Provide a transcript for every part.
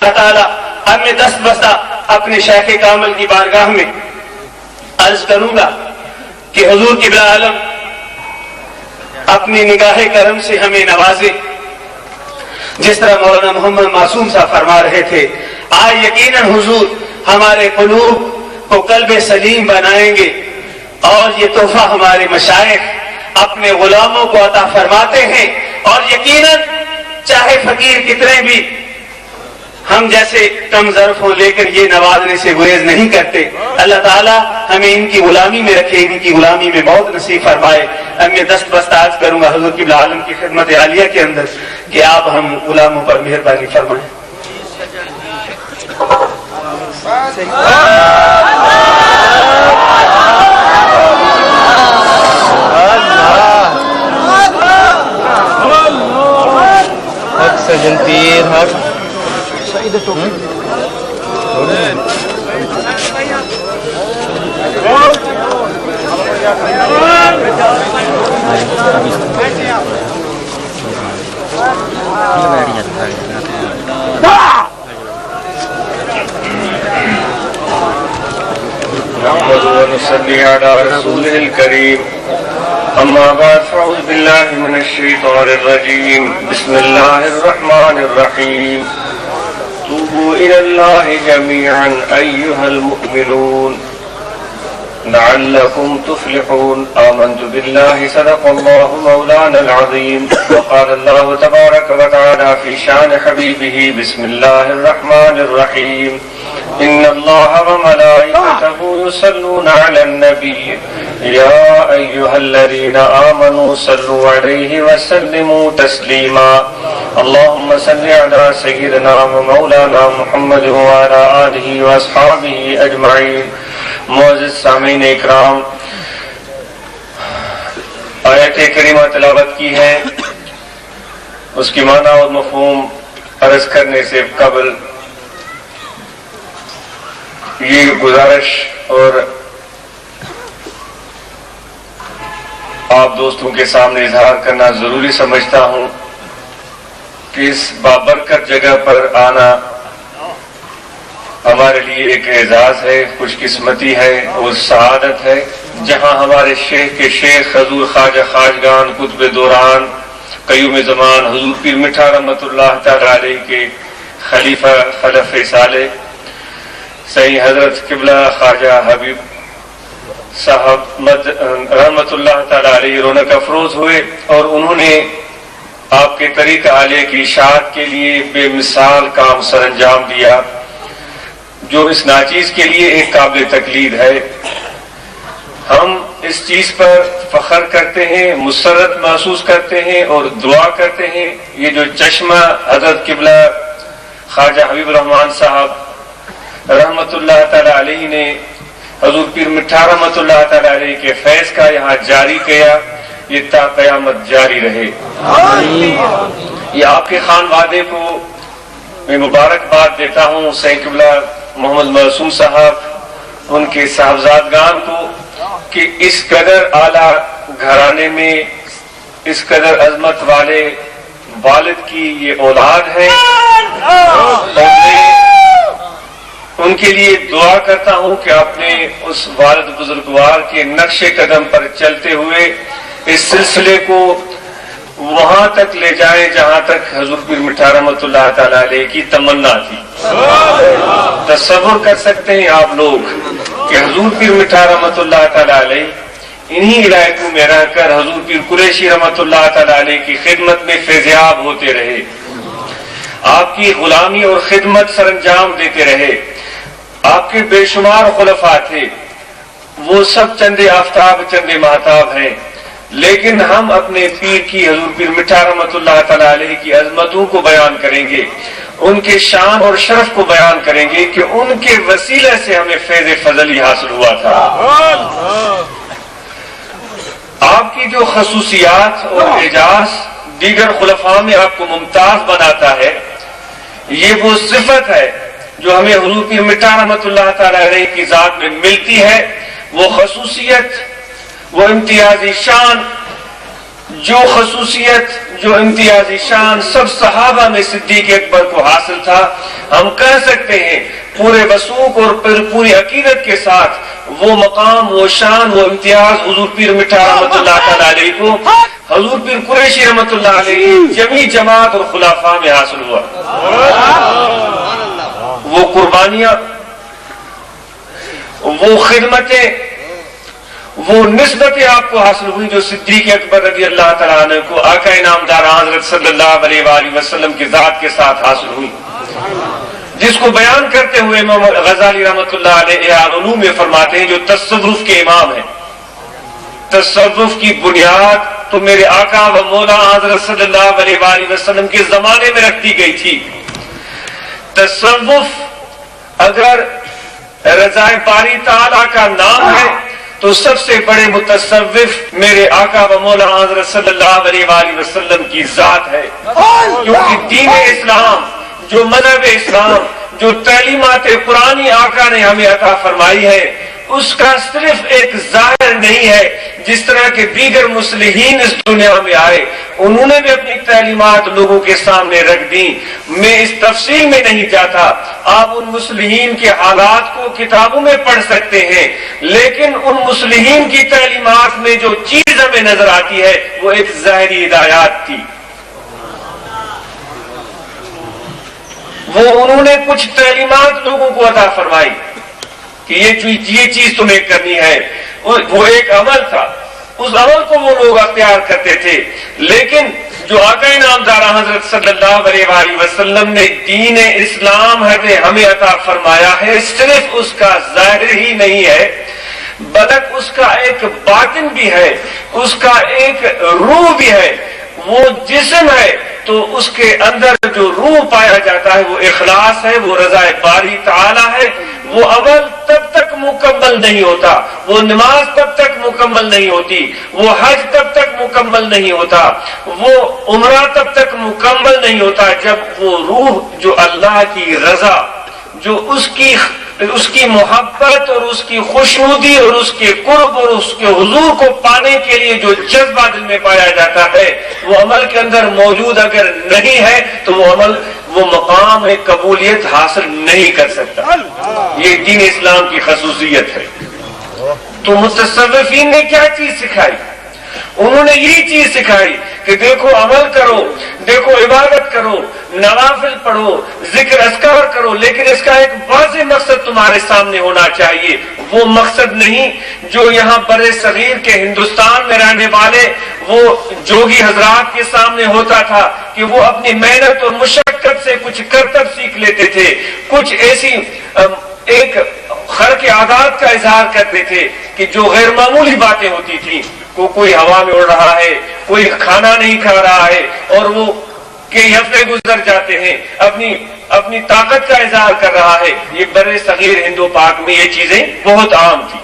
اللہ تعالیٰ اب میں دست بستہ اپنے شیخ کامل کی بارگاہ میں عرض کروں گا کہ حضور قبلہ عالم اپنی نگاہ کرم سے ہمیں نوازے، جس طرح مولانا محمد معصوم صاحب فرما رہے تھے، آج یقیناً حضور ہمارے قلوب کو قلب سلیم بنائیں گے، اور یہ تحفہ ہمارے مشائخ اپنے غلاموں کو عطا فرماتے ہیں، اور یقیناً چاہے فقیر کتنے بھی ہم جیسے کم ظرف ہوں لیکن یہ نوازنے سے گریز نہیں کرتے۔ اللہ تعالیٰ ہمیں ان کی غلامی میں رکھے، ان کی غلامی میں موت نصیب فرمائے۔ اب میں دست بست عرض کروں گا حضور قبلہ عالم کی خدمت عالیہ کے اندر کہ آپ ہم غلاموں پر مہربانی فرمائیں۔ ونصلي على رسوله الكريم أما بعد فأعوذ بالله من الشيطان الرجيم بسم الله الرحمن الرحيم توبوا إلى الله جميعا أيها المؤمنون لعلكم تفلحون آمنت بالله صدق الله مولانا العظيم وقال الله تبارك وتعالى في شان حبيبه بسم الله الرحمن الرحيم إن الله وملائكته يصلون على النبي يا أيها الذين آمنوا صلوا عليه وسلموا تسليما اللهم صل على سيدنا ومولانا محمد وعلى آله وأصحابه أجمعين۔ معزز سامعین اکرام، آیت کریمہ تلاوت کی ہے، اس کی معنی اور مفہوم عرض کرنے سے قبل یہ گزارش اور آپ دوستوں کے سامنے اظہار کرنا ضروری سمجھتا ہوں کہ اس بابرکت جگہ پر آنا ہمارے لیے ایک اعزاز ہے، خوش قسمتی ہے اور سعادت ہے، جہاں ہمارے شیخ کے شیخ حضور خواجہ خواجگان قطب دوران قیوم زمان حضور پیر مٹھا رحمۃ اللہ تعالی علیہ کے خلیفہ خلف صالح صحیح حضرت قبلہ خواجہ حبیب صاحب رحمۃ اللہ تعالی علیہ رونق افروز ہوئے، اور انہوں نے آپ کے طریقہ عالیہ کی اشاعت کے لیے بے مثال کام سر انجام دیا، جو اس ناچیز کے لیے ایک قابل تقلید ہے۔ ہم اس چیز پر فخر کرتے ہیں، مسرت محسوس کرتے ہیں اور دعا کرتے ہیں یہ جو چشمہ حضرت قبلہ خواجہ حبیب الرحمان صاحب رحمت اللہ تعالی علیہ نے حضور پیر مٹھا رحمت اللہ تعالی علیہ کے فیض کا یہاں جاری کیا، یہ تا قیامت جاری رہے۔ یہ آپ کے خانوادے کو میں مبارکباد دیتا ہوں، سید قبلہ محمد معصوم صاحب، ان کے صاحبزادگان کو، کہ اس قدر اعلیٰ گھرانے میں اس قدر عظمت والے والد کی یہ اولاد ہے، اور میں ان کے لیے دعا کرتا ہوں کہ اپنے اس والد بزرگوار کے نقش قدم پر چلتے ہوئے اس سلسلے کو وہاں تک لے جائیں جہاں تک حضور پیر مٹھا رحمۃ اللہ تعالی علیہ کی تمنا تھی۔ تصور کر سکتے ہیں آپ لوگ کہ حضور پیر مٹھا رحمۃ اللہ تعالی علیہ انہی علاقوں میں رہ کر حضور پیر قریشی رحمۃ اللہ تعالی علیہ کی خدمت میں فیضیاب ہوتے رہے، آپ کی غلامی اور خدمت سر انجام دیتے رہے۔ آپ کے بے شمار خلفاء تھے، وہ سب چندے آفتاب چندے مہتاب ہیں، لیکن ہم اپنے پیر کی حضور پیر مٹھا رحمۃ اللہ تعالی علیہ کی عظمتوں کو بیان کریں گے، ان کے شان اور شرف کو بیان کریں گے کہ ان کے وسیلے سے ہمیں فیض فضلی حاصل ہوا تھا۔ آپ کی جو خصوصیات اور اعجاز دیگر خلفاء میں آپ کو ممتاز بناتا ہے، یہ وہ صفت ہے جو ہمیں حضور پیر مٹھا رحمۃ اللہ تعالی علیہ کی ذات میں ملتی ہے، وہ خصوصیت، وہ امتیازی شان جو خصوصیت، جو امتیازی شان سب صحابہ میں صدیق اکبر کو حاصل تھا، ہم کہہ سکتے ہیں پورے وثوق اور پوری عقیدت کے ساتھ وہ مقام، وہ شان، وہ امتیاز حضور پیر مٹھا رحمۃ اللہ تعالی علیہ کو، حضور پیر قریشی رحمۃ اللہ علیہ جمی جماعت اور خلافہ میں حاصل ہوا۔ وہ قربانیاں، وہ خدمتیں، وہ نسبتیں آپ کو حاصل ہوئی جو صدیق اکبر رضی اللہ تعالیٰ عنہ کو آقا انعامدار حضرت صلی اللہ علیہ وآلہ وسلم کی ذات کے ساتھ حاصل ہوئی، جس کو بیان کرتے ہوئے امام غزالی رحمۃ اللہ علیہ علوم میں فرماتے ہیں جو تصوف کے امام ہیں، تصوف کی بنیاد تو میرے آقا و مولا حضرت صلی اللہ علیہ وآلہ وسلم کے زمانے میں رکھ دی گئی تھی۔ تصوف اگر رضائے باری تعالیٰ کا نام ہے تو سب سے بڑے متصوف میرے آقا و مولا حضرت صلی اللہ علیہ وآلہ وسلم کی ذات ہے، کیونکہ دین اسلام، جو مذہب اسلام، جو تعلیمات قرآنی آقا نے ہمیں عطا فرمائی ہے، اس کا صرف ایک ظاہر نہیں ہے۔ جس طرح کے دیگر مصلحین اس دنیا میں آئے، انہوں نے بھی اپنی تعلیمات لوگوں کے سامنے رکھ دی، میں اس تفصیل میں نہیں جاتا، آپ ان مصلحین کے حالات کو کتابوں میں پڑھ سکتے ہیں، لیکن ان مصلحین کی تعلیمات میں جو چیز ہمیں نظر آتی ہے وہ ایک ظاہری ہدایات تھی۔ وہ انہوں نے کچھ تعلیمات لوگوں کو عطا فرمائی کہ یہ چیز تمہیں کرنی ہے، وہ ایک عمل تھا، اس عمل کو وہ لوگ اختیار کرتے تھے، لیکن جو آقا انعامدار حضرت صلی اللہ علیہ وآلہ وسلم نے دین اسلام ہمیں عطا فرمایا ہے، صرف اس کا ظاہر ہی نہیں ہے بلکہ اس کا ایک باطن بھی ہے، اس کا ایک روح بھی ہے۔ وہ جسم ہے تو اس کے اندر جو روح پایا جاتا ہے وہ اخلاص ہے، وہ رضا باری تعالی ہے۔ وہ عمل تب تک مکمل نہیں ہوتا، وہ نماز تب تک مکمل نہیں ہوتی، وہ حج تب تک مکمل نہیں ہوتا، وہ عمرہ تب تک مکمل نہیں ہوتا جب وہ روح جو اللہ کی رضا، جو اس کی محبت اور اس کی خوشنودی اور اس کے قرب اور اس کے حضور کو پانے کے لیے جو جذبہ دل میں پایا جاتا ہے، وہ عمل کے اندر موجود اگر نہیں ہے تو وہ عمل، وہ مقام ایک قبولیت حاصل نہیں کر سکتا۔ یہ دین اسلام کی خصوصیت ہے۔ تو متصوفین نے کیا چیز سکھائی؟ انہوں نے یہی چیز سکھائی کہ دیکھو عمل کرو، دیکھو عبادت کرو، نوافل پڑھو، ذکر اذکار کرو، لیکن اس کا ایک واضح مقصد تمہارے سامنے ہونا چاہیے۔ وہ مقصد نہیں جو یہاں بر صغیر کے ہندوستان میں رہنے والے وہ جوگی حضرات کے سامنے ہوتا تھا کہ وہ اپنی محنت اور مشقت سے کچھ کرتب سیکھ لیتے تھے، کچھ ایسی ایک خرق عادات کا اظہار کرتے تھے کہ جو غیر معمولی باتیں ہوتی تھیں، کوئی ہوا میں اڑ رہا ہے، کوئی کھانا نہیں کھا رہا ہے، اور وہ کئی ہفتے گزر جاتے ہیں، اپنی طاقت کا اظہار کر رہا ہے۔ یہ بر صغیر ہندو پاک میں یہ چیزیں بہت عام تھی،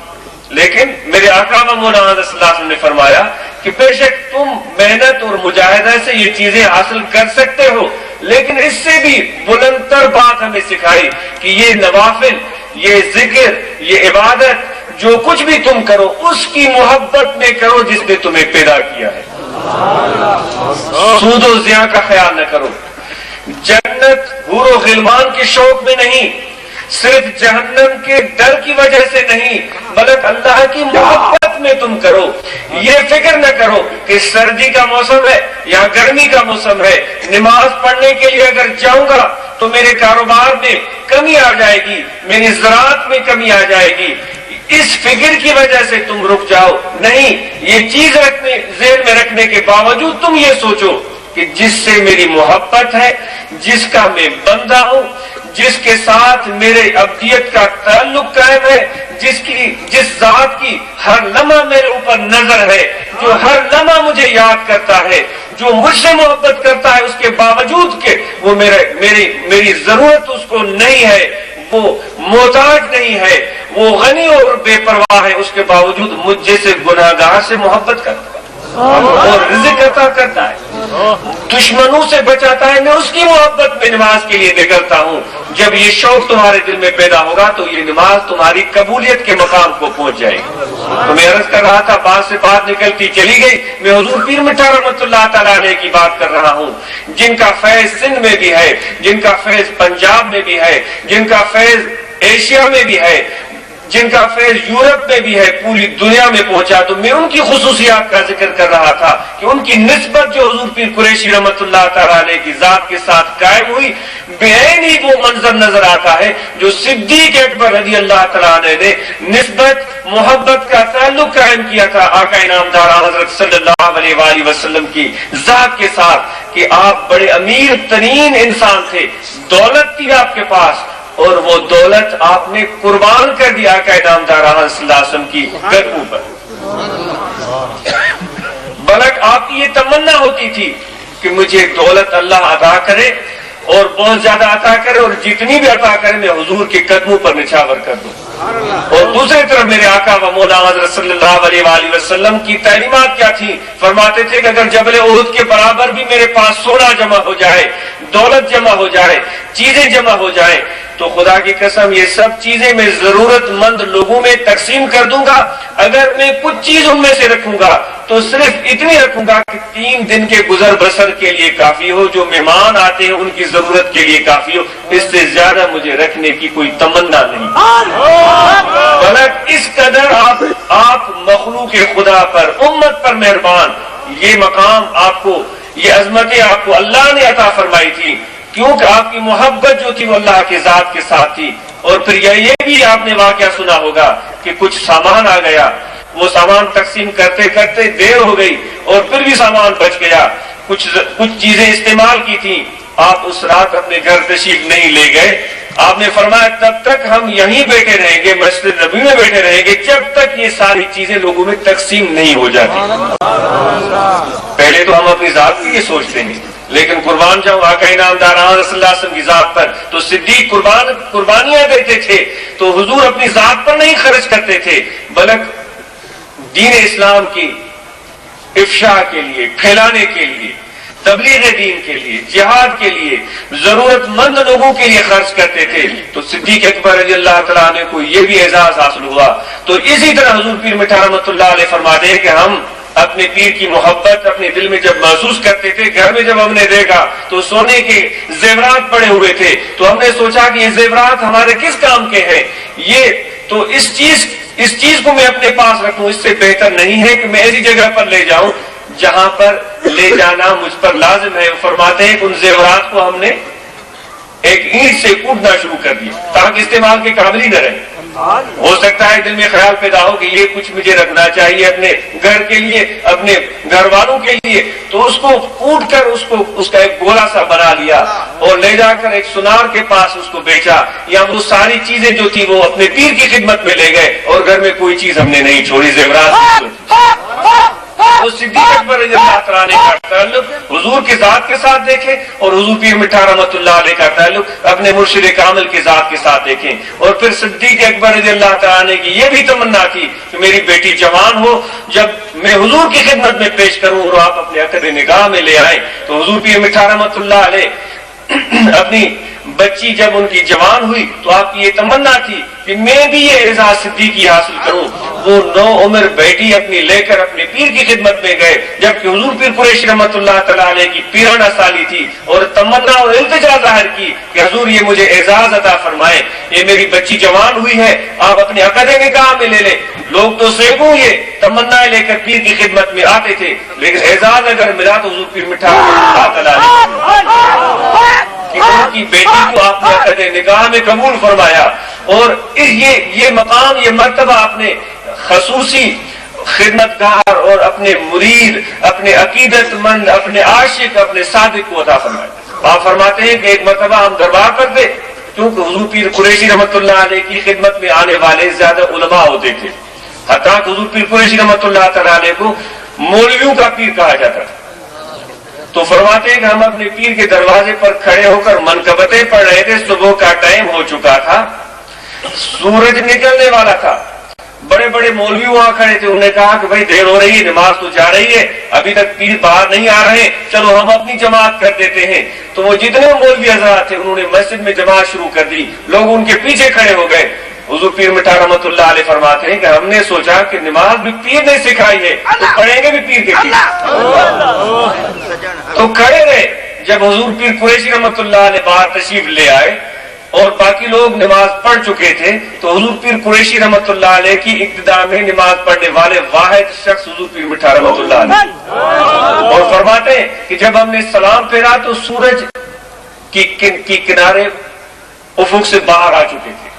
لیکن میرے آقا و مولا حضرت صلی اللہ علیہ وسلم نے فرمایا کہ بے شک تم محنت اور مجاہدہ سے یہ چیزیں حاصل کر سکتے ہو، لیکن اس سے بھی بلند تر بات ہمیں سکھائی کہ یہ نوافل، یہ ذکر، یہ عبادت، جو کچھ بھی تم کرو اس کی محبت میں کرو جس نے تمہیں پیدا کیا ہے۔ سود و زیاں کا خیال نہ کرو، جنت حور و غلمان کے شوق میں نہیں، صرف جہنم کے ڈر کی وجہ سے نہیں، بلکہ اللہ کی محبت میں تم کرو۔ یہ فکر نہ کرو کہ سردی کا موسم ہے یا گرمی کا موسم ہے، نماز پڑھنے کے لیے اگر جاؤں گا تو میرے کاروبار میں کمی آ جائے گی، میری زراعت میں کمی آ جائے گی، اس فکر کی وجہ سے تم رک جاؤ۔ نہیں، یہ چیز ذہن میں رکھنے کے باوجود تم یہ سوچو کہ جس سے میری محبت ہے، جس کا میں بندہ ہوں، جس کے ساتھ میرے ابدیت کا تعلق قائم ہے، جس ذات کی ہر لمحہ میرے اوپر نظر ہے، جو ہر لمحہ مجھے یاد کرتا ہے، جو مجھ سے محبت کرتا ہے اس کے باوجود کہ وہ میری ضرورت اس کو نہیں ہے، وہ محتاج نہیں ہے، وہ غنی اور بے پرواہ ہے، اس کے باوجود مجھ جیسے گناہگار سے محبت کرتا ہے اور رزق عطا کرتا ہے، دشمنوں سے بچاتا ہے۔ میں اس کی محبت میں نماز کے لیے نکلتا ہوں۔ جب یہ شوق تمہارے دل میں پیدا ہوگا تو یہ نماز تمہاری قبولیت کے مقام کو پہنچ جائے گی۔ تو میں عرض کر رہا تھا، بات سے بات نکلتی چلی گئی، میں حضور پیر مٹھا رحمۃ اللہ تعالیٰ علیہ کی بات کر رہا ہوں، جن کا فیض سندھ میں بھی ہے، جن کا فیض پنجاب میں بھی ہے، جن کا فیض ایشیا میں بھی ہے، جن کا فیض یورپ میں بھی ہے، پوری دنیا میں پہنچا۔ تو میں ان کی خصوصیات کا ذکر کر رہا تھا کہ ان کی نسبت جو حضور پیر قریشی رحمۃ اللہ تعالیٰ علیہ کی ذات کے ساتھ قائم ہوئی، بعین ہی وہ منظر نظر آتا ہے جو صدیق اکبر رضی اللہ تعالیٰ عنہ نے نسبت محبت کا تعلق قائم کیا تھا آقا انعامدار حضرت صلی اللہ علیہ وآلہ وسلم کی ذات کے ساتھ، کہ آپ بڑے امیر ترین انسان تھے، دولت تھی آپ کے پاس، اور وہ دولت آپ نے قربان کر دیا آقا انعامدار صلی اللہ علیہ وسلم کی قدموں پر۔ بلکہ آپ کی یہ تمنا ہوتی تھی کہ مجھے دولت اللہ عطا کرے اور بہت زیادہ عطا کرے، اور جتنی بھی عطا کرے میں حضور کے قدموں پر نچھاور کر دوں۔ اور دوسری طرف میرے آقا و مولا حضرت صلی اللہ علیہ وآلہ وسلم کی تعلیمات کیا تھی؟ فرماتے تھے کہ اگر جبل احد کے برابر بھی میرے پاس سونا جمع ہو جائے، دولت جمع ہو جائے، چیزیں جمع ہو جائیں، تو خدا کی قسم یہ سب چیزیں میں ضرورت مند لوگوں میں تقسیم کر دوں گا۔ اگر میں کچھ چیز ان میں سے رکھوں گا تو صرف اتنی رکھوں گا کہ 3 دن کے گزر بسر کے لیے کافی ہو، جو مہمان آتے ہیں ان کی ضرورت کے لیے کافی ہو، اس سے زیادہ مجھے رکھنے کی کوئی تمنا نہیں۔ بلکہ اس قدر آپ مخلوق خدا پر، امت پر مہربان، یہ مقام آپ کو، یہ عظمتیں آپ کو اللہ نے عطا فرمائی تھی، کیونکہ آپ کی محبت جو تھی وہ اللہ کی ذات کے ساتھ تھی۔ اور پھر یہ بھی آپ نے واقعہ سنا ہوگا کہ کچھ سامان آ گیا، وہ سامان تقسیم کرتے کرتے دیر ہو گئی اور پھر بھی سامان بچ گیا، کچھ چیزیں استعمال کی تھی، آپ اس رات اپنے گھر تشریف نہیں لے گئے۔ آپ نے فرمایا تب تک ہم یہیں بیٹھے رہیں گے، مسجد نبوی میں بیٹھے رہیں گے، جب تک یہ ساری چیزیں لوگوں میں تقسیم نہیں ہو جاتی۔ پہلے تو ہم اپنی ذات کے لیے سوچتے ہیں، لیکن قربان جاؤں آقا انعامدار صلی اللہ علیہ وسلم کی ذات پر تو صدیق قربانیاں دیتے تھے، تو حضور اپنی ذات پر نہیں خرچ کرتے تھے، بلکہ دین اسلام کی افشاء کے لیے، پھیلانے کے لیے، تبلیغ دین کے لیے، جہاد کے لیے، ضرورت مند لوگوں کے لیے خرچ کرتے تھے۔ تو صدیق اکبر رضی اللہ تعالیٰ عنہ کو یہ بھی اعزاز حاصل ہوا۔ تو اسی طرح حضور پیر مٹھا رحمۃ اللہ علیہ فرماتے ہیں کہ ہم اپنے پیر کی محبت اپنے دل میں جب محسوس کرتے تھے، گھر میں جب ہم نے دیکھا تو سونے کے زیورات پڑے ہوئے تھے، تو ہم نے سوچا کہ یہ زیورات ہمارے کس کام کے ہیں؟ یہ تو اس چیز کو میں اپنے پاس رکھوں، اس سے بہتر نہیں ہے کہ میں ایسی جگہ پر لے جاؤں جہاں پر لے جانا مجھ پر لازم ہے۔ فرماتے ہیں کہ ان زیورات کو ہم نے ایک اینٹ سے کوٹنا شروع کر دیا تاکہ استعمال کے قابل ہی نہ رہے۔ ہو سکتا ہے دل میں خیال پیدا ہو کہ یہ کچھ مجھے رکھنا چاہیے اپنے گھر کے لیے، اپنے گھر والوں کے لیے، تو اس کو کوٹ کر اس کا ایک گولا سا بنا لیا اور لے جا کر ایک سنار کے پاس اس کو بیچا، یا وہ ساری چیزیں جو تھی وہ اپنے پیر کی خدمت میں لے گئے اور گھر میں کوئی چیز ہم نے نہیں چھوڑی، زیورات۔ تو صدیق اکبر رضی اللہ تعالیٰ عنہ کا تعلق حضور کی ذات کے ساتھ دیکھیں، اور حضور پیر مٹھا رحمۃ اللہ علیہ کا تعلق اپنے مرشد کامل کی ذات کے ساتھ دیکھیں۔ اور پھر صدیق اکبر رضی اللہ تعالیٰ عنہ کی یہ بھی تمنا تھی کہ میری بیٹی جوان ہو، جب میں حضور کی خدمت میں پیش کروں اور آپ اپنے عقد نگاہ میں لے آئیں۔ تو حضور پیر مٹھا رحمۃ اللہ علیہ اپنی بچی جب ان کی جوان ہوئی تو آپ کی یہ تمنا تھی کہ میں بھی یہ اعزاز صدیقی حاصل کروں۔ وہ 9 عمر بیٹی اپنی لے کر اپنے پیر کی خدمت میں گئے، جبکہ حضور پیر قریشی رحمۃ اللہ تعالیٰ علیہ کی پیرانہ سالی تھی، اور تمنا اور التجا ظاہر کی کہ حضور یہ مجھے اعزاز عطا فرمائے، یہ میری بچی جوان ہوئی ہے، آپ اپنے عقد نکاح میں لے لیں۔ لوگ تو سینکڑوں یہ تمنا لے کر پیر کی خدمت میں آتے تھے، لیکن اعزاز اگر ملا تو حضور پیر مٹھا اللہ تعالیٰ ان کی بیٹی کو آپ نے عقد نکاح میں قبول فرمایا، اور یہ مقام، یہ مرتبہ آپ نے خصوصی خدمتگار اور اپنے مرید، اپنے عقیدت مند، اپنے عاشق، اپنے صادق کو عطا فرمایا۔ آپ فرماتے ہیں کہ ایک مرتبہ ہم دربار پر تھے، کیونکہ حضور پیر قریشی رحمۃ اللہ علیہ کی خدمت میں آنے والے زیادہ علماء ہوتے تھے، حتیٰ کہ حضور پیر قریشی رحمۃ اللہ تعالیٰ علیہ کو مولویوں کا پیر کہا جاتا تھا۔ تو فرماتے ہیں کہ ہم اپنے پیر کے دروازے پر کھڑے ہو کر منقبتیں پڑھ رہے تھے، صبح کا ٹائم ہو چکا تھا، سورج نکلنے والا تھا، بڑے بڑے مولوی وہاں کھڑے تھے، انہوں نے کہا کہ بھائی دیر ہو رہی ہے، نماز تو جا رہی ہے، ابھی تک پیر باہر نہیں آ رہے، چلو ہم اپنی جماعت کر دیتے ہیں۔ تو وہ جتنے مولوی حضرات تھے انہوں نے مسجد میں جماعت شروع کر دی، لوگ ان کے پیچھے کھڑے ہو گئے۔ حضور پیر مٹھا رحمۃ اللہ علیہ فرماتے ہیں کہ ہم نے سوچا کہ نماز بھی پیر نے سکھائی ہے تو پڑھیں گے بھی پیر کے پیر، تو کھڑے رہے۔ جب حضور پیر قریشی رحمۃ اللہ علیہ باہر تشریف لے آئے اور باقی لوگ نماز پڑھ چکے تھے تو حضور پیر قریشی رحمۃ اللہ علیہ کی ابتدا میں نماز پڑھنے والے واحد شخص حضور پیر مٹھا رحمۃ اللہ علیہ، اور فرماتے ہیں کہ جب ہم نے سلام پھیرا تو سورج کی کنارے افق سے باہر آ چکے تھے۔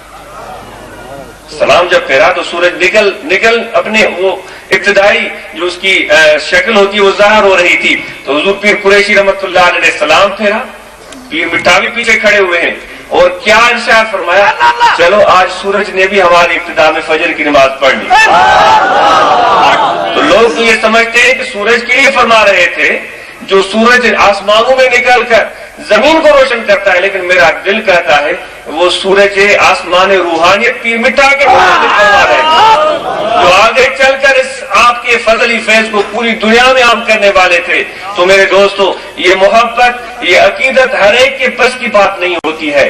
سلام جب پھیرا تو سورج نکل اپنے وہ ابتدائی جو اس کی شکل ہوتی ہے وہ ظاہر ہو رہی تھی، تو حضور پیر قریشی رحمۃ اللہ علیہ نے سلام پھیرا، پیر مٹھا بھی پیچھے کھڑے ہوئے ہیں، اور کیا ارشاد فرمایا، چلو آج سورج نے بھی ہماری ابتدا میں فجر کی نماز پڑھ لی۔ تو لوگ تو یہ سمجھتے ہیں کہ سورج کے لیے فرما رہے تھے، جو سورج آسمانوں میں نکل کر زمین کو روشن کرتا ہے، لیکن میرا دل کہتا ہے وہ سورج آسمان روحانیت پیر مٹھا کے فرما رہے ہیں، جو آگے چل کر اس آپ کے فضلی فیض کو پوری دنیا میں عام کرنے والے تھے۔ تو میرے دوستو، یہ محبت، یہ عقیدت ہر ایک کے بس کی بات نہیں ہوتی ہے۔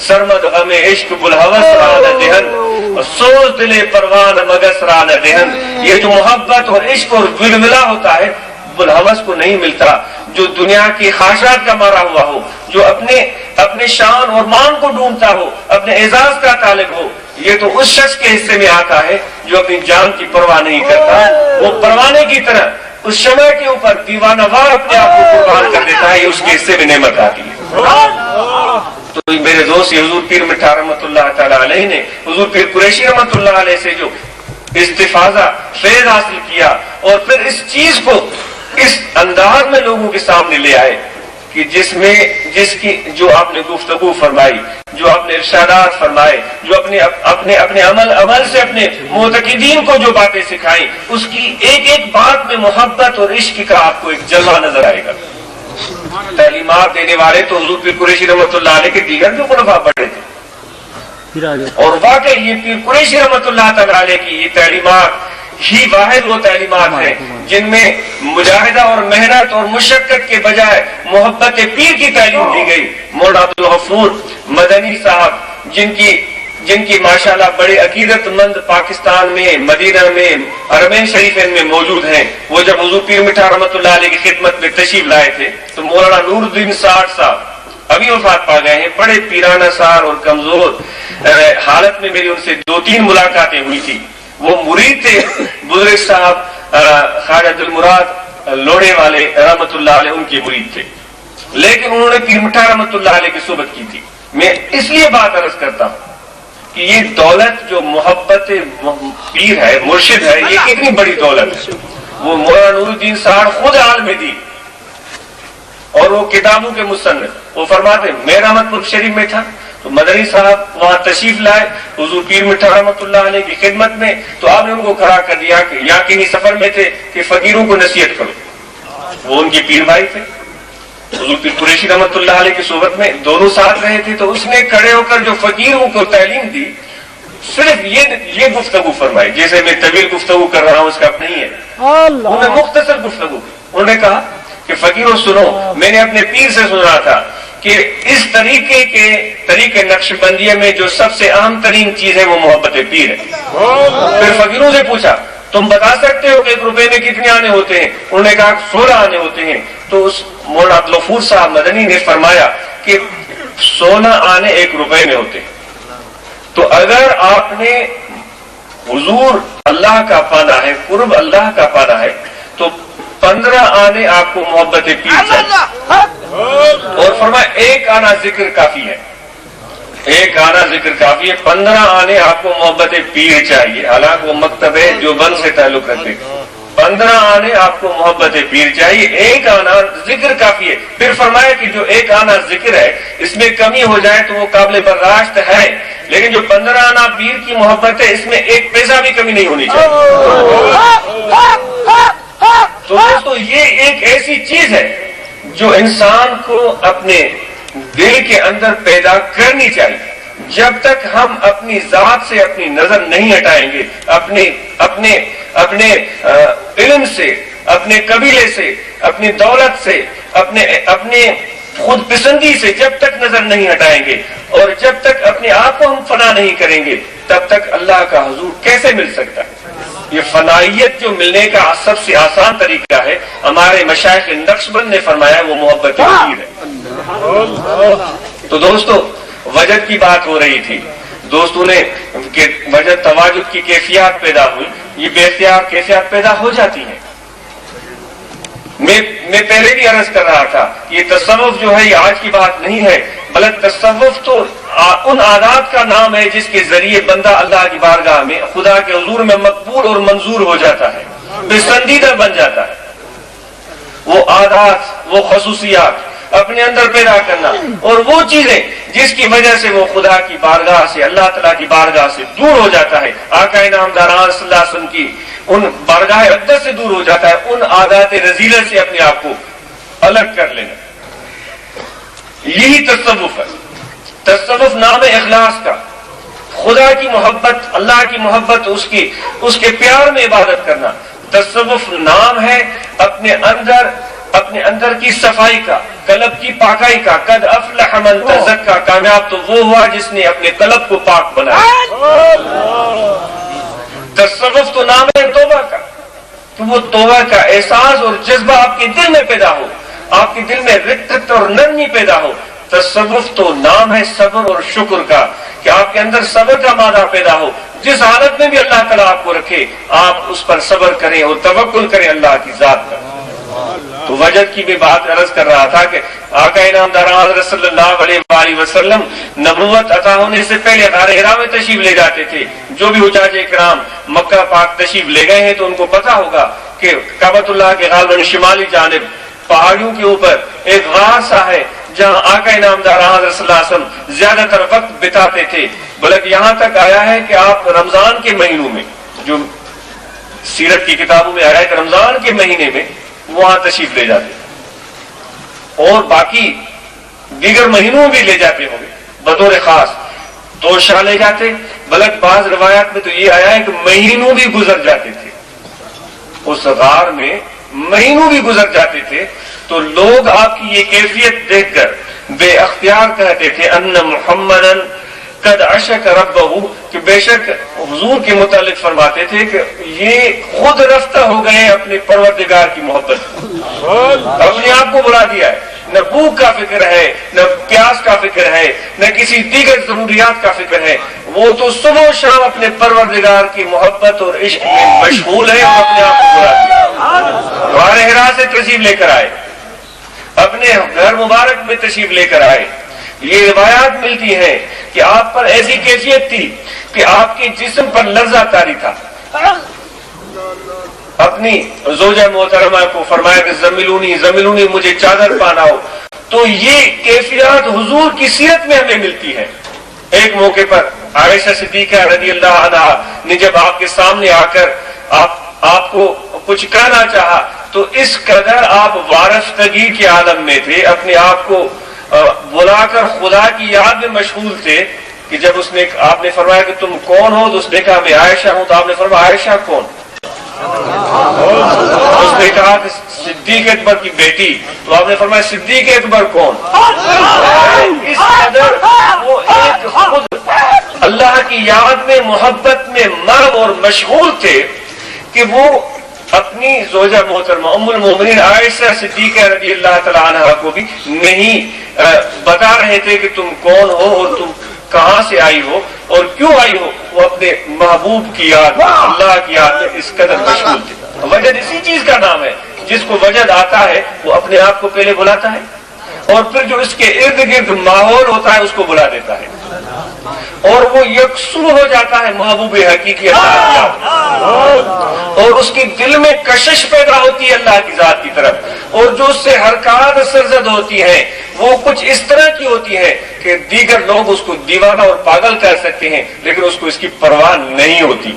سرمد ہمیں عشق بلحوث ران دہن، سوز دلے پروان مگس ران دہن، یہ جو محبت اور عشق اور ولولہ ہوتا ہے بلحوث کو نہیں ملتا، جو دنیا کی خواہشات کا مارا ہوا ہو، جو اپنے شان اور مان کو ڈھونڈتا ہو، اپنے اعزاز کا طالب ہو، یہ تو اس شخص کے حصے میں آتا ہے جو اپنی جان کی پرواہ نہیں کرتا، وہ پروانے کی طرح اس شمع کے اوپر دیوانہ وار اپنے آپ کو قربان کر دیتا ہے، یہ اس کے حصے میں نعمت آتی ہے۔ تو میرے دوست، حضور پیر مٹھا رحمۃ اللہ تعالی علیہ نے حضور پیر قریشی رحمۃ اللہ علیہ سے جو استفاضہ فیض حاصل کیا، اور پھر اس چیز کو اس انداز میں لوگوں کے سامنے لے آئے کہ جس کی جو آپ نے گفتگو فرمائی، جو آپ نے ارشادات فرمائے، جو اپنے عمل سے اپنے معتقدین کو جو باتیں سکھائیں، اس کی ایک ایک بات میں محبت اور عشق کا آپ کو ایک جلوہ نظر آئے گا۔ تعلیمات دینے والے تو حضور پیر قریشی رحمۃ اللہ علیہ کے دیگر جو خلفاء بڑھے تھے، اور واقعی یہ پیر قریشی رحمۃ اللہ تعالی علیہ کی یہ تعلیمات ہی واحد وہ تعلیمات ہیں جن میں مجاہدہ اور محنت اور مشقت کے بجائے محبت پیر کی تعلیم دی گئی۔ مولانا عبدالغفور مدنی صاحب جن کی ماشاءاللہ بڑے عقیدت مند پاکستان میں، مدینہ میں، حرمین شریفین میں موجود ہیں، وہ جب حضور پیر مٹھا رحمۃ اللہ علیہ کی خدمت میں تشریف لائے تھے تو مولانا نور الدین ساٹھ صاحب ابھی وفات پا گئے ہیں، بڑے پیرانہ سار اور کمزور حالت میں میری ان سے 2-3 ملاقاتیں ہوئی تھی۔ وہ مرید تھے بزرگ صاحب خواجہ عبد المراد لوڑے والے رحمۃ اللہ علیہ، ان کے مرید تھے، لیکن انہوں نے پیر مٹھا رحمۃ اللہ علیہ کی صحبت کی تھی۔ میں اس لیے بات عرض کرتا ہوں کہ یہ دولت جو محبت پیر ہے، مرشد ہے، یہ کتنی بڑی دولت ہے۔ وہ مولانا نور الدین صاحب خود عالم دین اور وہ کتابوں کے مصنف، وہ فرماتے میں رحمت پور شریف میں تھا تو مدنی صاحب وہاں تشریف لائے حضور پیر مٹھا رحمۃ اللہ علیہ کی خدمت میں، تو آپ نے ان کو کھڑا کر دیا کہ یا کہیں سفر میں تھے کہ فقیروں کو نصیحت کرو۔ وہ ان کے پیر بھائی تھے، حضور پیر قریشی رحمۃ اللہ علیہ کی صحبت میں دونوں ساتھ رہے تھے، تو اس نے کھڑے ہو کر جو فقیروں کو تعلیم دی، صرف یہ گفتگو فرمائی، جیسے میں طویل گفتگو کر رہا ہوں اس کا نہیں ہے، انہوں نے مختصر گفتگو کی۔ انہوں نے کہا کہ فقیروں سنو، میں نے اپنے پیر سے سنا تھا کہ اس طریقے نقش بندیہ میں جو سب سے اہم ترین چیز ہے وہ محبت پیر ہے۔ پھر فقیروں سے پوچھا تم بتا سکتے ہو کہ 1 روپے میں کتنے آنے ہوتے ہیں؟ انہوں نے کہا 16 آنے ہوتے ہیں۔ تو اس مولانا عبدالغفور صاحب مدنی نے فرمایا کہ 16 آنے 1 روپے میں ہوتے ہیں۔ تو اگر آپ نے حضور اللہ کا پانا ہے، قرب اللہ کا پانا ہے، تو 15 آنے آپ کو محبت پیر چاہیے، اور فرمایا 1 آنا ذکر کافی ہے، 1 آنا ذکر کافی ہے، 15 آنے آپ کو محبت پیر چاہیے۔ حالانکہ وہ مکتب ہے جو بند سے تعلق رکھتے، 15 آنے آپ کو محبت پیر چاہیے، 1 آنا ذکر کافی ہے۔ پھر فرمایا کہ جو 1 آنا ذکر ہے اس میں کمی ہو جائے تو وہ قابل برداشت ہے، لیکن جو 15 آنا پیر کی محبت ہے اس میں 1 پیسہ بھی کمی نہیں ہونی چاہیے۔ تو دوستو یہ ایک ایسی چیز ہے جو انسان کو اپنے دل کے اندر پیدا کرنی چاہیے۔ جب تک ہم اپنی ذات سے اپنی نظر نہیں ہٹائیں گے، اپنے علم سے، اپنے قبیلے سے، اپنی دولت سے، اپنے خود پسندی سے جب تک نظر نہیں ہٹائیں گے اور جب تک اپنے آپ کو ہم فنا نہیں کریں گے تب تک اللہ کا حضور کیسے مل سکتا ہے؟ یہ فنائیت جو ملنے کا سب سے آسان طریقہ ہے، ہمارے مشائخ نقشبند نے فرمایا وہ محبت وحید ہے۔ تو دوستو وجد کی بات ہو رہی تھی، دوستوں نے کہ وجد تواجد کی کیفیات پیدا ہوئی، یہ بے اختیار کیفیات پیدا ہو جاتی ہیں۔ میں پہلے بھی عرض کر رہا تھا کہ یہ تصوف جو ہے یہ آج کی بات نہیں ہے، بلکہ تصوف تو ان عادات کا نام ہے جس کے ذریعے بندہ اللہ کی بارگاہ میں خدا کے حضور میں مقبول اور منظور ہو جاتا ہے، پسندیدہ بن جاتا ہے۔ وہ عادات، وہ خصوصیات اپنے اندر پیدا کرنا اور وہ چیزیں جس کی وجہ سے وہ خدا کی بارگاہ سے، اللہ تعالیٰ کی بارگاہ سے دور ہو جاتا ہے، آقا انعامداران صلی اللہ علیہ وسلم کی ان بارگاہ اقدس سے دور ہو جاتا ہے، ان عادات رذیلہ سے اپنے آپ کو الگ کر لینا، یہی تصوف ہے۔ تصوف نام ہے اخلاص کا، خدا کی محبت، اللہ کی محبت، اس کے پیار میں عبادت کرنا۔ تصوف نام ہے اپنے اندر کی صفائی کا، قلب کی پاکائی کا۔ قد افلح من تزکا، کامیاب تو وہ ہوا جس نے اپنے قلب کو پاک بنایا۔ تصوف تو نام ہے توبہ کا، تو وہ توبہ کا احساس اور جذبہ آپ کے دل میں پیدا ہو، آپ کے دل میں رقت اور نرمی پیدا ہو۔ تصوف تو نام ہے صبر اور شکر کا، کہ آپ کے اندر صبر کا مادہ پیدا ہو، جس حالت میں بھی اللہ تعالیٰ آپ کو رکھے آپ اس پر صبر کریں اور توکل کریں اللہ کی ذات پر۔ تو وجد کی بھی بات عرض کر رہا تھا کہ آقا انعامداران حضرت صلی اللہ علیہ وآلہ وسلم نبوت عطا ہونے سے پہلے غار حرا میں تشریف لے جاتے تھے۔ جو بھی حجاج کرام مکہ پاک تشریف لے گئے ہیں تو ان کو پتا ہوگا کہ کعبۃ اللہ کے غالباً شمالی جانب پہاڑیوں کے اوپر ایک غار سا ہے جہاں آقا انعامداران حضرت صلی اللہ علیہ وسلم زیادہ تر وقت بتاتے تھے، بلکہ یہاں تک آیا ہے کہ آپ رمضان کے مہینوں میں، جو سیرت کی کتابوں میں آیا ہے کہ رمضان کے مہینے میں وہاں تشریف لے جاتے، اور باقی دیگر مہینوں بھی لے جاتے ہوں گے بطور خاص تو شاہ لے جاتے، بلکہ بعض روایات میں تو یہ آیا ہے کہ مہینوں بھی گزر جاتے تھے اس غار میں، مہینوں بھی گزر جاتے تھے۔ تو لوگ آپ کی یہ کیفیت دیکھ کر بے اختیار کہتے تھے ان محمدن قد عشق ربہ، کہ بے شک حضور کے متعلق فرماتے تھے کہ یہ خود رفتہ ہو گئے اپنے پروردگار کی محبت، اپنے آپ کو بلا دیا ہے، نہ بھوک کا فکر ہے، نہ پیاس کا فکر ہے، نہ کسی دیگر ضروریات کا فکر ہے، وہ تو صبح و شام اپنے پروردگار کی محبت اور عشق میں مشغول ہے اور اپنے آپ کو بلا دیا۔ غار حرا سے تشریف لے کر آئے، اپنے گھر مبارک میں تشریف لے کر آئے۔ یہ روایات ملتی ہیں کہ آپ پر ایسی کیفیت تھی کہ آپ کے جسم پر لرزہ طاری تھا۔ اپنی زوجہ محترمہ کو فرمایا کہ زملونی زملونی، مجھے چادر پہناؤ۔ تو یہ کیفیات حضور کی سیرت میں ہمیں ملتی ہے۔ ایک موقع پر عائشہ صدیقہ رضی اللہ عنہا نے جب آپ کے سامنے آ کر آپ کو کچھ کہنا چاہا تو اس قدر آپ وارفتگی کے عالم میں تھے، اپنے آپ کو بلا کر خدا کی یاد میں مشغول تھے کہ جب آپ نے فرمایا کہ تم کون ہو تو اس نے کہا میں عائشہ ہوں، تو آپ نے فرمایا عائشہ کون؟ اس نے کہا کہ صدیق اکبر کی بیٹی، تو آپ نے فرمایا صدیق اکبر کون؟ اس قدر وہ ایک خود اللہ کی یاد میں محبت میں مرغ اور مشغول تھے کہ وہ اپنی زوجہ محترمہ ام المومنین عائشہ صدیقہ رضی اللہ تعالیٰ عنہ کو بھی نہیں بتا رہے تھے کہ تم کون ہو اور تم کہاں سے آئی ہو اور کیوں آئی ہو۔ وہ اپنے محبوب کی یاد، اللہ کی یاد میں اس قدر مشغول تھے۔ وجد اسی چیز کا نام ہے، جس کو وجد آتا ہے وہ اپنے آپ کو پہلے بلاتا ہے اور پھر جو اس کے ارد گرد ماحول ہوتا ہے اس کو بلا دیتا ہے، اور وہ یکسو ہو جاتا ہے محبوب حقیقی اللہ کی یاد، اور اس کے دل میں کشش پیدا ہوتی ہے اللہ کی ذات کی طرف، اور جو اس سے حرکات سرزد ہوتی ہیں وہ کچھ اس طرح کی ہوتی ہے کہ دیگر لوگ اس کو دیوانہ اور پاگل کہہ سکتے ہیں لیکن اس کو اس کی پرواہ نہیں ہوتی۔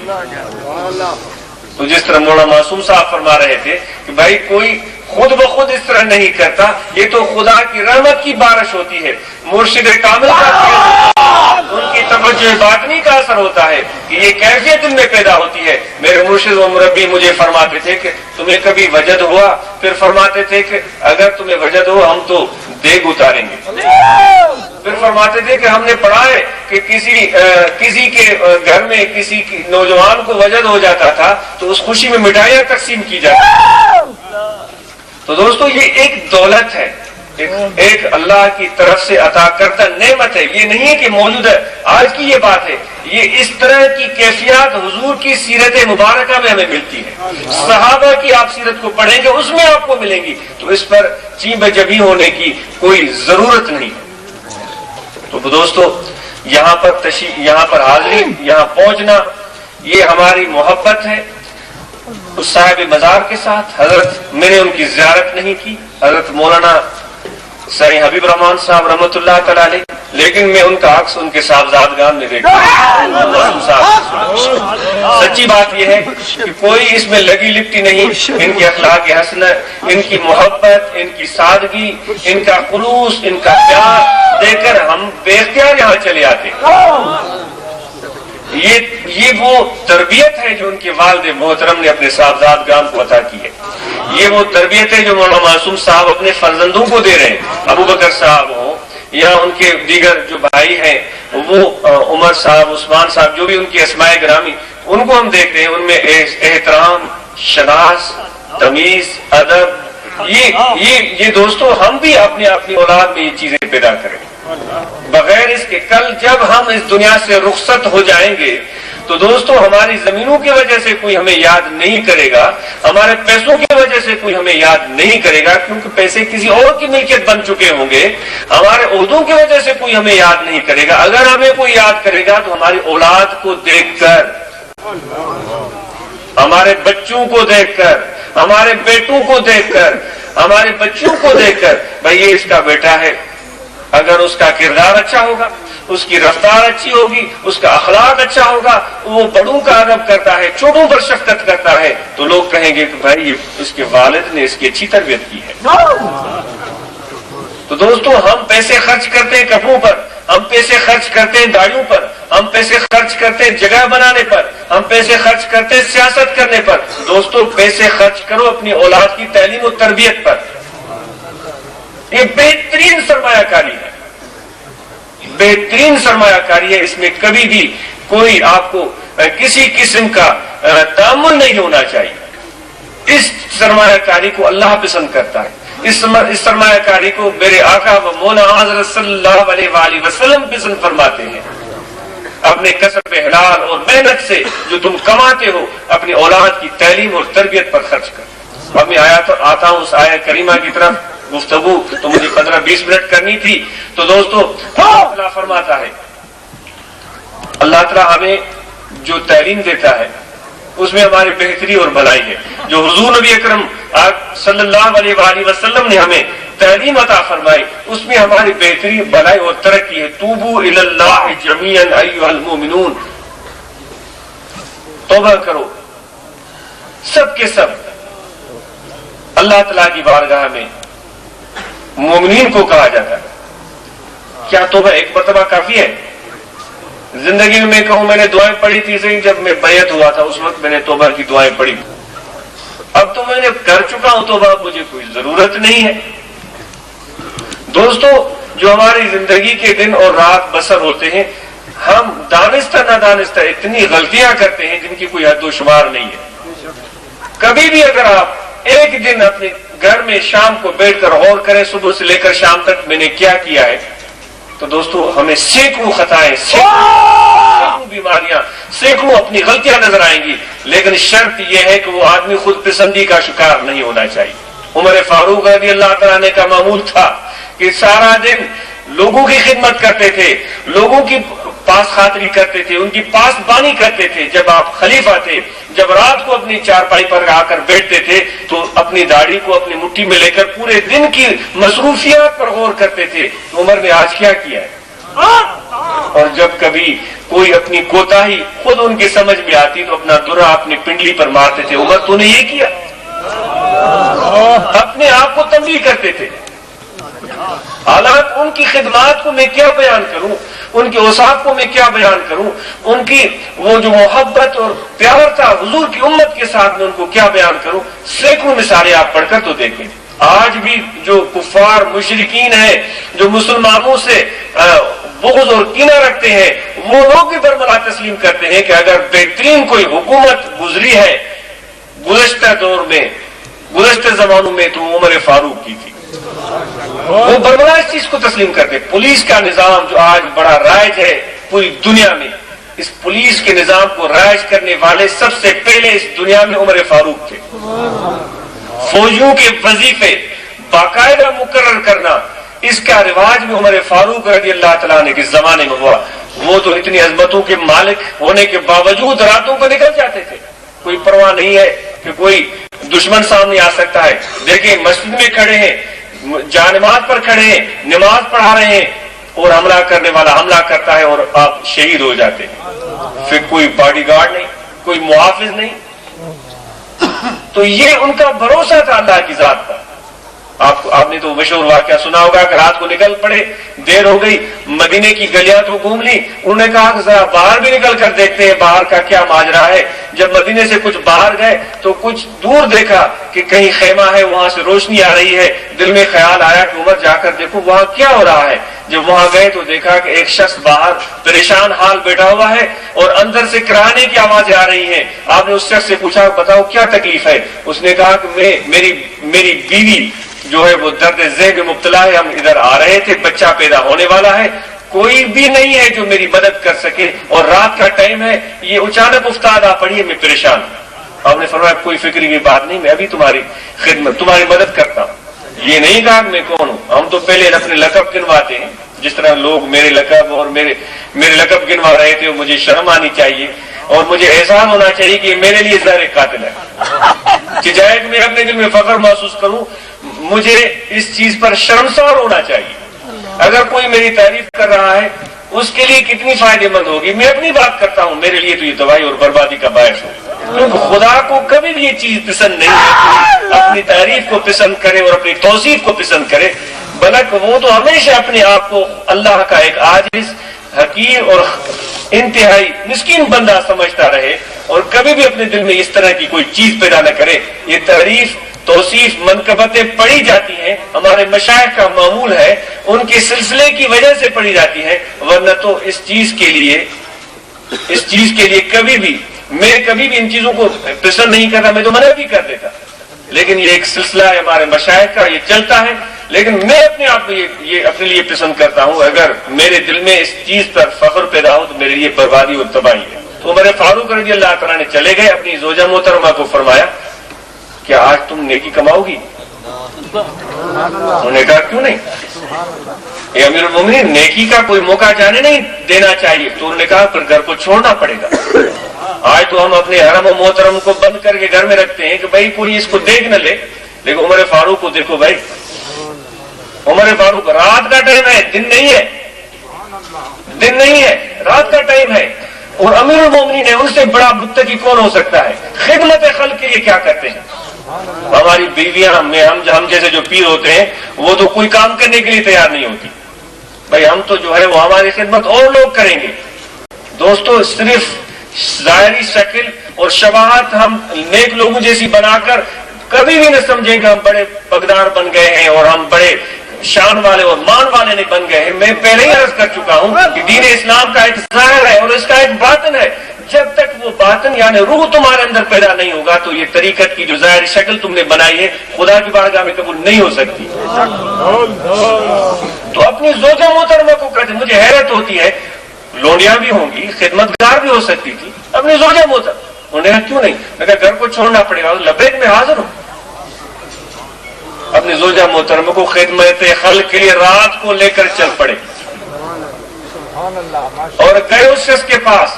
تو جس طرح مولانا معصوم صاحب فرما رہے تھے کہ بھائی کوئی خود بخود اس طرح نہیں کرتا، یہ تو خدا کی رحمت کی بارش ہوتی ہے، مرشد کامل کا ان کی توجہ باطنی کا اثر ہوتا ہے کہ یہ کیفیت ان میں پیدا ہوتی ہے۔ میرے مرشد و مربی مجھے فرماتے تھے کہ تمہیں کبھی وجد ہوا؟ پھر فرماتے تھے کہ اگر تمہیں وجد ہو ہم تو دیگ اتاریں گے. پھر فرماتے تھے کہ ہم نے پڑھا ہے کہ کسی کے گھر میں کسی نوجوان کو وجد ہو جاتا تھا تو اس خوشی میں مٹھائیاں تقسیم کی جاتی. تو دوستو یہ ایک دولت ہے, ایک اللہ کی طرف سے عطا کردہ نعمت ہے. یہ نہیں ہے کہ موجود ہے آج کی یہ بات ہے, یہ اس طرح کی کیفیات حضور کی سیرت مبارکہ میں ہمیں ملتی ہے. صحابہ کی آپ سیرت کو پڑھیں گے اس میں آپ کو ملیں گی, تو اس پر چین بجبی ہونے کی کوئی ضرورت نہیں. تو دوستو یہاں پر حاضری, یہاں پہنچنا یہ ہماری محبت ہے اس صاحب مزار کے ساتھ. حضرت میں نے ان کی زیارت نہیں کی, حضرت مولانا سر حبیب رحمان صاحب رحمۃ اللہ تعالی علیہ, لیکن میں ان کا عکس ان کے صاحبزادگان میں دیکھا. سچی بات یہ ہے کہ کوئی اس میں لگی لپٹی نہیں. ان کی اخلاق حسنہ, ان کی محبت, ان کی سادگی, ان کا خلوص, ان کا پیار دے کر ہم بے اختیار یہاں چلے آتے. یہ وہ تربیت ہے جو ان کے والد محترم نے اپنے صاحبزادگان کو عطا کی ہے. یہ وہ تربیت ہے جو مولانا معصوم صاحب اپنے فرزندوں کو دے رہے ہیں. ابو بکر صاحب ہوں یا ان کے دیگر جو بھائی ہیں, وہ عمر صاحب, عثمان صاحب, جو بھی ان کی اسماء گرامی, ان کو ہم دیکھتے ہیں. ان میں احترام, شناس, تمیز, ادب, یہ دوستو ہم بھی اپنی اولاد میں یہ چیزیں پیدا کریں. بغیر اس کے کل جب ہم اس دنیا سے رخصت ہو جائیں گے تو دوستو ہماری زمینوں کی وجہ سے کوئی ہمیں یاد نہیں کرے گا, ہمارے پیسوں کی وجہ سے کوئی ہمیں یاد نہیں کرے گا, کیونکہ پیسے کسی اور کی ملکیت بن چکے ہوں گے. ہمارے عہدوں کی وجہ سے کوئی ہمیں یاد نہیں کرے گا. اگر ہمیں کوئی یاد کرے گا تو ہماری اولاد کو دیکھ کر, ہمارے بچوں کو دیکھ کر, ہمارے بیٹوں کو دیکھ کر, ہمارے بچوں کو دیکھ کر, بھائی یہ اس کا بیٹا ہے. اگر اس کا کردار اچھا ہوگا, اس کی رفتار اچھی ہوگی, اس کا اخلاق اچھا ہوگا, وہ بڑوں کا ادب کرتا ہے, چھوٹوں پر شفقت کرتا ہے, تو لوگ کہیں گے کہ بھائی اس کے والد نے اس کی اچھی تربیت کی ہے. تو دوستو ہم پیسے خرچ کرتے ہیں کپڑوں پر, ہم پیسے خرچ کرتے ہیں گاڑیوں پر, ہم پیسے خرچ کرتے ہیں جگہ بنانے پر, ہم پیسے خرچ کرتے ہیں سیاست کرنے پر. دوستو پیسے خرچ کرو اپنی اولاد کی تعلیم و تربیت پر. یہ بہترین سرمایہ کاری ہے, بہترین سرمایہ کاری ہے. اس میں کبھی بھی کوئی آپ کو کسی قسم کا تامل نہیں ہونا چاہیے. اس سرمایہ کاری کو اللہ پسند کرتا ہے. اس سرمایہ کاری کو میرے آقا و مولا حضرت صلی اللہ علیہ وآلہ وسلم پسند فرماتے ہیں. اپنے کسب حلال اور محنت سے جو تم کماتے ہو اپنی اولاد کی تعلیم اور تربیت پر خرچ کر. اب میں آتا ہوں اس آیت کریمہ کی طرف. گفتگو تو مجھے 15-20 منٹ کرنی تھی. تو دوستو اللہ فرماتا ہے, اللہ تعالیٰ ہمیں جو تعلیم دیتا ہے اس میں ہماری بہتری اور بھلائی ہے. جو حضور نبی اکرم صلی اللہ علیہ وآلہ وسلم نے ہمیں تعلیم عطا فرمائی اس میں ہماری بہتری, بھلائی اور ترقی ہے. توبوا الی اللہ جمیعا ایھا المؤمنون, توبہ کرو سب کے سب. اللہ تعالیٰ کی بارگاہ میں مومنین کو کہا جاتا ہے. کیا توبہ ایک مرتبہ کافی ہے؟ زندگی میں کہوں میں نے دعائیں پڑھی تھی صحیح, جب میں بیعت ہوا تھا اس وقت میں نے توبہ کی دعائیں پڑھی. اب تو میں نے کر چکا ہوں توبہ, مجھے کوئی ضرورت نہیں ہے. دوستو جو ہماری زندگی کے دن اور رات بسر ہوتے ہیں, ہم دانستہ نہ دانستہ اتنی غلطیاں کرتے ہیں جن کی کوئی حد و شمار نہیں ہے. کبھی بھی اگر آپ ایک دن اپنے گھر میں شام کو بیٹھ کر غور کریں صبح سے لے کر شام تک میں نے کیا کیا ہے, تو دوستو ہمیں سینکڑوں خطائیں, سینکڑوں بیماریاں, سینکڑوں اپنی غلطیاں نظر آئیں گی. لیکن شرط یہ ہے کہ وہ آدمی خود پسندی کا شکار نہیں ہونا چاہیے. عمر فاروق رضی اللہ تعالیٰ عنہ کا معمول تھا کہ سارا دن لوگوں کی خدمت کرتے تھے, لوگوں کی پاس خاطری کرتے تھے, ان کی پاس بانی کرتے تھے. جب آپ خلیفہ تھے, جب رات کو اپنی چارپائی پر آ کر بیٹھتے تھے تو اپنی داڑھی کو اپنی مٹھی میں لے کر پورے دن کی مصروفیات پر غور کرتے تھے. عمر نے آج کیا کیا ہے؟ اور جب کبھی کوئی اپنی کوتاہی خود ان کی سمجھ میں آتی تو اپنا درا اپنی پنڈلی پر مارتے تھے. عمر تو نے یہ کیا, اپنے آپ کو تنبیہ کرتے تھے. حالات ان کی خدمات کو میں کیا بیان کروں, ان کے اوصاف کو میں کیا بیان کروں, ان کی وہ جو محبت اور پیار تھا حضور کی امت کے ساتھ میں ان کو کیا بیان کروں. سینکڑوں مثالیں آپ پڑھ کر تو دیکھیں. آج بھی جو کفار مشرکین ہیں جو مسلمانوں سے بغض اور کینہ رکھتے ہیں وہ لوگ بھی برملا تسلیم کرتے ہیں کہ اگر بہترین کوئی حکومت گزری ہے گزشتہ دور میں گزشتہ زمانوں میں تو عمر فاروق کی تھی. وہ برملا اس چیز کو تسلیم کرتے. پولیس کا نظام جو آج بڑا رائج ہے پوری دنیا میں اس پولیس کے نظام کو رائج کرنے والے سب سے پہلے اس دنیا میں عمر فاروق تھے. فوجیوں کے وظیفے باقاعدہ مقرر کرنا اس کا رواج بھی عمر فاروق رضی اللہ تعالیٰ عنہ کے زمانے میں ہوا. وہ تو اتنی عظمتوں کے مالک ہونے کے باوجود راتوں کو نکل جاتے تھے. کوئی پرواہ نہیں ہے کہ کوئی دشمن سامنے آ سکتا ہے. دیکھیں مسجد میں کھڑے ہیں جانماز پر کھڑے ہیں نماز پڑھا رہے ہیں اور حملہ کرنے والا حملہ کرتا ہے اور آپ شہید ہو جاتے ہیں. پھر کوئی باڈی گارڈ نہیں کوئی محافظ نہیں. تو یہ ان کا بھروسہ تھا اللہ کی ذات پر. آپ نے تو مشہور واقعہ سنا ہوگا کہ رات کو نکل پڑے دیر ہو گئی مدینے کی گلیاں تو گھوم لی. انہوں نے کہا کہ ذرا باہر بھی نکل کر دیکھتے ہیں باہر کا کیا ماجرا ہے. جب مدینے سے کچھ باہر گئے تو کچھ دور دیکھا کہ کہیں خیمہ ہے وہاں سے روشنی آ رہی ہے. دل میں خیال آیا کہ عمر جا کر دیکھو وہاں کیا ہو رہا ہے. جب وہاں گئے تو دیکھا کہ ایک شخص باہر پریشان حال بیٹھا ہوا ہے اور اندر سے کرانے کی آوازیں آ رہی ہیں. آپ نے اس شخص سے پوچھا بتاؤ کیا تکلیف ہے. اس نے کہا کہ میری بیوی جو ہے وہ درد ذہن میں مبتلا ہے. ہم ادھر آ رہے تھے بچہ پیدا ہونے والا ہے کوئی بھی نہیں ہے جو میری مدد کر سکے اور رات کا ٹائم ہے یہ اچانک افتاد آ پڑی ہے میں پریشان ہوں. آپ نے فرمایا کوئی فکر کی بات نہیں میں ابھی تمہاری خدمت تمہاری مدد کرتا ہوں. یہ نہیں کہا کہ میں کون ہوں. ہم تو پہلے اپنے لقب گنواتے ہیں جس طرح لوگ میرے لقب اور میرے لقب گنوا رہے تھے مجھے شرم آنی چاہیے اور مجھے احساس ہونا چاہیے کہ میرے لیے زہر قاتل ہے. چاہے کہ میں اپنے دل میں فخر محسوس کروں مجھے اس چیز پر شرمسار ہونا چاہیے. اگر کوئی میری تعریف کر رہا ہے اس کے لیے کتنی فائدے مند ہوگی. میں اپنی بات کرتا ہوں میرے لیے تو یہ تباہی اور بربادی کا باعث ہو. کیونکہ خدا کو کبھی بھی یہ چیز پسند نہیں ہے اپنی تعریف کو پسند کرے اور اپنی توصیف کو پسند کرے بلکہ وہ تو ہمیشہ اپنے آپ کو اللہ کا ایک عاجز حقیر اور انتہائی مسکین بندہ سمجھتا رہے اور کبھی بھی اپنے دل میں اس طرح کی کوئی چیز پیدا نہ کرے. یہ تعریف توصیف منقبتیں پڑھی جاتی ہیں ہمارے مشائخ کا معمول ہے ان کے سلسلے کی وجہ سے پڑھی جاتی ہیں ورنہ تو اس چیز کے لیے کبھی بھی میں کبھی بھی ان چیزوں کو پسند نہیں کرتا. میں تو منع بھی کر دیتا لیکن یہ ایک سلسلہ ہے ہمارے مشائخ کا یہ چلتا ہے. لیکن میں اپنے آپ کو یہ اپنے لیے پسند کرتا ہوں. اگر میرے دل میں اس چیز پر فخر پیدا ہو تو میرے لیے بربادی اور تباہی ہے. تو عمر فاروق رضی اللہ تعالیٰ نے چلے گئے اپنی زوجہ محترمہ کو فرمایا کیا آج تم نیکی کماؤ گی. انہوں نے کہا کیوں نہیں اے امیر المومنین نیکی کا کوئی موقع جانے نہیں دینا چاہیے. تو انہوں نے کہا پھر گھر کو چھوڑنا پڑے گا. آج تو ہم اپنے حرم و محترم کو بند کر کے گھر میں رکھتے ہیں کہ بھائی کوئی اس کو دیکھ نہ لے. لیکن عمر فاروق کو دیکھو بھائی عمر فاروق رات کا ٹائم ہے دن نہیں ہے رات کا ٹائم ہے اور امیر المومنین ہے ان سے بڑا متقی کون ہو سکتا ہے. خدمت خلق کے لیے کیا کرتے ہیں. ہماری بیویاں ہم جیسے جو پیر ہوتے ہیں وہ تو کوئی کام کرنے کے لیے تیار نہیں ہوتی. بھائی ہم تو جو ہے وہ ہماری خدمت اور لوگ کریں گے. دوستو صرف ظاہری شکل اور شباہت ہم نیک لوگوں جیسی بنا کر کبھی بھی نہ سمجھیں کہ ہم بڑے پگدار بن گئے ہیں اور ہم بڑے شان والے اور مان والے نہیں بن گئے ہیں. میں پہلے ہی عرض کر چکا ہوں کہ دین اسلام کا ایک ظاہر ہے اور اس کا ایک باطن ہے. جب تک وہ باطن یعنی روح تمہارے اندر پیدا نہیں ہوگا تو یہ طریقت کی جو ظاہری شکل تم نے بنائی ہے خدا کی بارگاہ میں قبول نہیں ہو سکتی. تو اپنی زوجہ محترمہ کو کہتے مجھے حیرت ہوتی ہے لونڈیاں بھی ہوں گی خدمتگار بھی ہو سکتی تھی اپنی زوجہ محترمہ. انہوں نے کہا کیوں نہیں. میں کہا گھر کو چھوڑنا پڑے گا. لبیک میں حاضر ہوں. اپنی زوجہ محترمہ کو خدمت خلق کے لیے رات کو لے کر چل پڑے اور گئے اس شخص کے پاس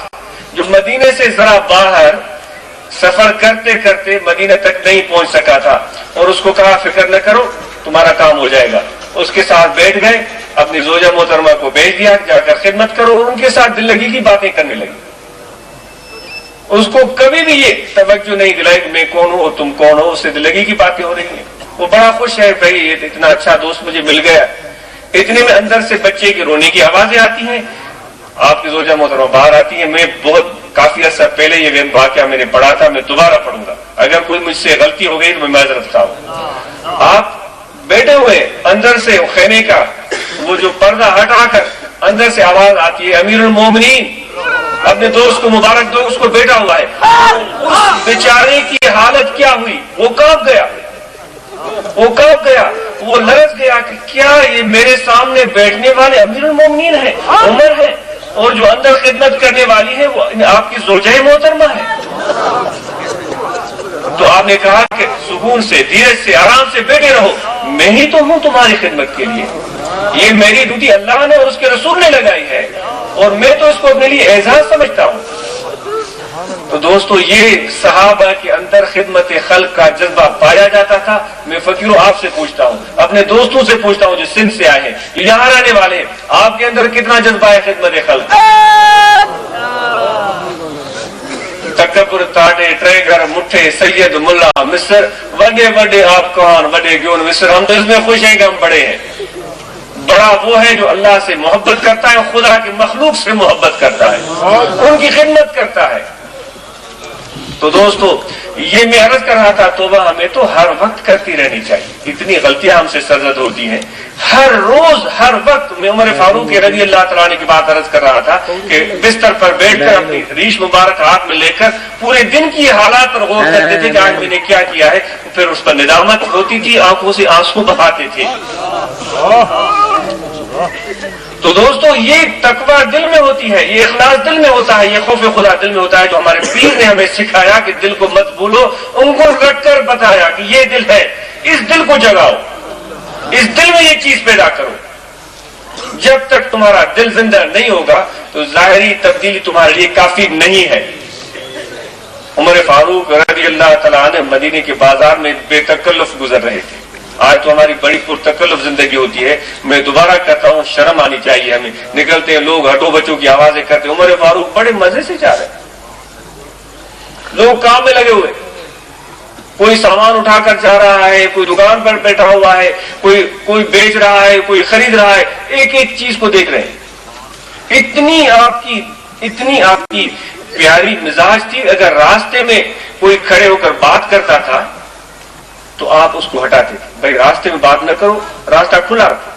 جو مدینے سے ذرا باہر سفر کرتے کرتے مدینہ تک نہیں پہنچ سکا تھا اور اس کو کہا فکر نہ کرو تمہارا کام ہو جائے گا. اس کے ساتھ بیٹھ گئے اپنی زوجہ محترمہ کو بھیج دیا جا کر خدمت کرو اور ان کے ساتھ دل لگی کی باتیں کرنے لگی. اس کو کبھی بھی یہ توجہ نہیں دلائی کہ میں کون ہوں اور تم کون ہو. اس سے دل لگی کی باتیں ہو رہی ہیں. وہ بڑا خوش ہے بھائی اتنا اچھا دوست مجھے مل گیا. اتنے میں اندر سے بچے کی رونے کی آوازیں آتی ہیں. آپ کی زوجہ محترمہ باہر آتی ہے. میں بہت کافی عرصہ پہلے یہ واقعہ میں نے پڑھا تھا میں دوبارہ پڑھوں گا. اگر کوئی مجھ سے غلطی ہو گئی تو میں معذرت خواہ ہوں. آپ بیٹھے ہوئے اندر سے خیمے کا وہ جو پردہ ہٹا کر اندر سے آواز آتی ہے امیر المومنین اپنے دوست کو مبارک دو، اس کو بیٹھا ہوا ہے. اس بیچارے کی حالت کیا ہوئی؟ وہ کانپ گیا، وہ لرز گیا کہ کیا یہ میرے سامنے بیٹھنے والے امیر المومنین ہیں، عمر ہے، اور جو اندر خدمت کرنے والی ہے وہ آپ کی زوجہ محترمہ ہے. تو آپ نے کہا کہ سکون سے، دھیرج سے، آرام سے بیٹھے رہو، میں ہی تو ہوں تمہاری خدمت کے لیے، یہ میری ڈیوٹی اللہ نے اور اس کے رسول نے لگائی ہے، اور میں تو اس کو اپنے لیے اعزاز سمجھتا ہوں. تو دوستو یہ صحابہ کے اندر خدمت خلق کا جذبہ پایا جاتا تھا. میں فقیروں آپ سے پوچھتا ہوں، اپنے دوستوں سے پوچھتا ہوں جو سندھ سے آئے ہیں، یہاں رہنے والے ہیں، آپ کے اندر کتنا جذبہ ہے خدمت خلق؟ تکبر تاڑے ٹریگر مٹھے سید ملا مصر وڈے وڈے آپ کون وڈے گیون مصر. ہم تو اس میں خوش ہیں کہ ہم بڑے ہیں. بڑا وہ ہے جو اللہ سے محبت کرتا ہے، خدا کی مخلوق سے محبت کرتا ہے، ان کی خدمت کرتا ہے. تو دوستو یہ میں عرض کر رہا تھا، توبہ ہمیں تو ہر وقت کرتی رہنی چاہیے. اتنی غلطیاں ہم سے سرزد ہوتی ہیں ہر روز ہر وقت. میں عمر فاروق رضی اللہ تعالیٰ عنہ کی بات عرض کر رہا تھا کہ بستر پر بیٹھ کر اپنی ریش مبارک ہاتھ میں لے کر پورے دن کی حالات پر غور کرتے تھے کہ آج میں نے کیا کیا ہے. پھر اس پر ندامت ہوتی تھی، آنکھوں سے آنسو بہاتے تھے. تو دوستو یہ تقوی دل میں ہوتی ہے، یہ اخلاص دل میں ہوتا ہے، یہ خوف خدا دل میں ہوتا ہے جو ہمارے پیر نے ہمیں سکھایا کہ دل کو مت بھولو. ان کو رکھ کر بتایا کہ یہ دل ہے، اس دل کو جگاؤ، اس دل میں یہ چیز پیدا کرو. جب تک تمہارا دل زندہ نہیں ہوگا تو ظاہری تبدیلی تمہارے لیے کافی نہیں ہے. عمر فاروق رضی اللہ تعالیٰ عنہ مدینے کے بازار میں بے تکلف گزر رہے تھے. آج تو ہماری بڑی پرتکلف زندگی ہوتی ہے. میں دوبارہ کہتا ہوں شرم آنی چاہیے ہمیں. نکلتے ہیں لوگ ہٹو بچوں کی آوازیں کرتے ہیں. عمر فاروق بڑے مزے سے جا رہے ہیں، لوگ کام میں لگے ہوئے، کوئی سامان اٹھا کر جا رہا ہے، کوئی دکان پر بیٹھا ہوا ہے، کوئی بیچ رہا ہے، کوئی خرید رہا ہے. ایک ایک چیز کو دیکھ رہے ہیں. اتنی آپ کی پیاری مزاج تھی. اگر راستے میں کوئی کھڑے ہو کر بات کرتا تھا تو آپ اس کو ہٹاتے تھے. بھائی راستے میں بات نہ کرو، راستہ کھلا رکھو.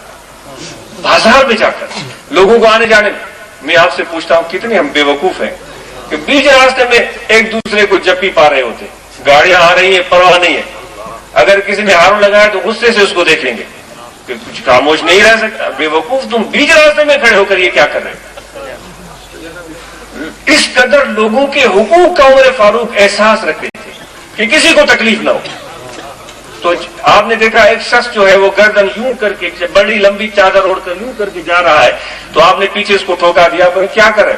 بازار میں جا کر لوگوں کو آنے جانے میں آپ سے پوچھتا ہوں کتنے ہم بے وقوف ہیں کہ بیچ راستے میں ایک دوسرے کو جپی پا رہے ہوتے. گاڑیاں آ رہی ہیں، پرواہ نہیں ہے. اگر کسی نے ہارن لگایا تو غصے سے اس کو دیکھ لیں گے کہ کچھ خاموش نہیں رہ سکتا. بے وقوف تم بیچ راستے میں کھڑے ہو کر یہ کیا کر رہے ہیں؟ اس قدر لوگوں کے حقوق کا عمر فاروق احساس رکھتے تھے کہ کسی کو تکلیف نہ ہو. تو آپ نے دیکھا ایک شخص جو ہے وہ گردن یوں کر کے بڑی لمبی چادر اوڑھ کر یوں کر کے جا رہا ہے. تو آپ نے پیچھے اس کو ٹھوکا دیا، کیا کر رہے؟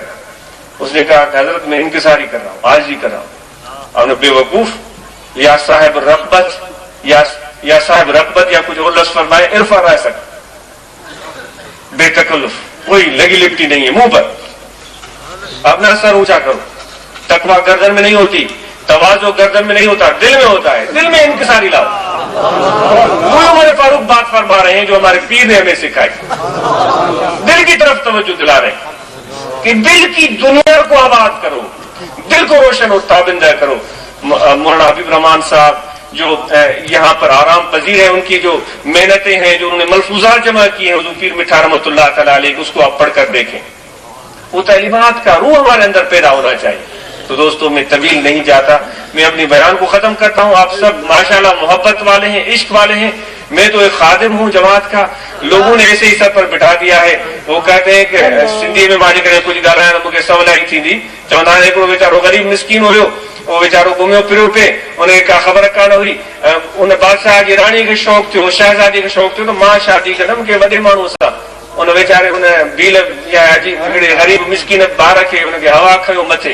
اس نے کہا کہ حضرت میں انکساری کر رہا ہوں، عاجزی کر رہا ہوں. آپ نے بے وقوف یا صاحب رغبت یا صاحب رغبت یا کچھ اور لفظ فرمائے، عرفہ رہ سکتا. بے تکلف، کوئی لگی لپٹی نہیں ہے منہ پر. اپنا سر اونچا کرو. تقویٰ گردن میں نہیں ہوتی، تواضع گردن میں نہیں ہوتا، دل میں ہوتا ہے. دل میں انکساری لاؤ. وہ عمر فاروق بات فرما رہے ہیں جو ہمارے پیر نے ہمیں سکھائی. دل کی طرف توجہ دلا رہے ہیں کہ دل کی دنیا کو آباد کرو، دل کو روشن اور تابندہ کرو. مولانا حبیب رحمان صاحب جو یہاں پر آرام پذیر ہیں، ان کی جو محنتیں ہیں، جو انہوں نے ملفوظات جمع کی ہیں حضور پیر مٹھا رحمۃ اللہ تعالیٰ علیہ، اس کو آپ پڑھ کر دیکھیں. وہ تعلیمات کا روح ہمارے اندر پیدا ہونا چاہیے. تو دوستوں میں طویل نہیں جاتا، میں اپنی بیان کو ختم کرتا ہوں. آپ سب ماشاءاللہ محبت والے ہیں، عشق والے ہیں. میں تو ایک خادم ہوں جماعت کا. لوگوں نے ایسے ہی سر پر بٹھا دیا ہے. وہ کہتے ہیں کہ سندھی میں ماجی کرے کچھ گال ہے مجھے سولائی تھی دی چوندہ ایکڑو بیچارو غریب مسکین ہو وہ بیچارو گھومو پھرو پہ انہیں کا خبر کان ہوئی. انہیں بادشاہ کی رانی کے شوق تھو، شہزادی کے شوق تھو، تو ماں شادی کرم کے وڈے مانو سا ان ویچارے انہیں بیل یا غریب مسکین باہر رکھے، ان کے ہوا کھو متے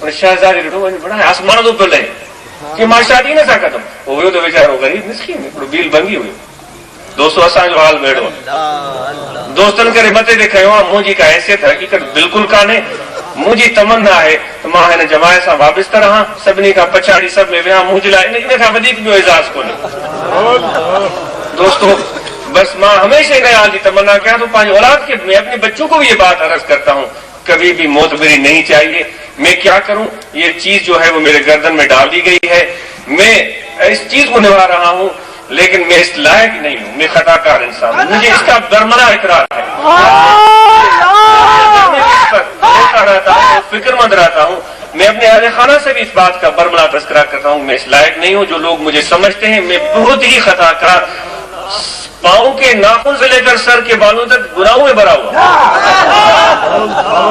انہیں شہزادی ڈھو بڑا آسمان تو پہ لے کہ ماں شادی نہ سا ختم. وہ ہوئے تو ویچارو غریب مسکین بیل بنگی ہوئی. دوستو اساں جو حال بیڑو دوستن کرے متے دکھائی مجھے کا حیثیت حقیقت بالکل کانے. مجھے تمنا ہے تو ماں ہن جماعت سے وابستہ رہا، سبنی کا پچھاڑی سب میں وہاں مجھے لائے ان کا ودیک جو اعزاز کو نہیں. دوستو بس ماں ہمیشہ نئے حال کی تمنا کیا تو پانچ اولاد کے میں اپنے بچوں کو بھی یہ بات عرض کرتا ہوں کبھی بھی معتبری نہیں چاہیے. میں کیا کروں، یہ چیز جو ہے وہ میرے گردن میں ڈال دی گئی ہے. میں اس چیز کو نبھا رہا ہوں، لیکن میں اس لائق نہیں ہوں، میں خطا کار انسان ہوں، مجھے اس کا برمنا اقرار ہے۔ میں رہتا ہوں، فکر مند رہتا ہوں، میں اپنے اہل خانہ سے بھی اس بات کا برمنا تذکرہ کرتا ہوں، میں اس لائق نہیں ہوں۔ جو لوگ مجھے سمجھتے ہیں میں بہت ہی خطا کار، پاؤں کے ناخن سے لے کر سر کے بالوں تک گناہوں میں بھرا ہوا۔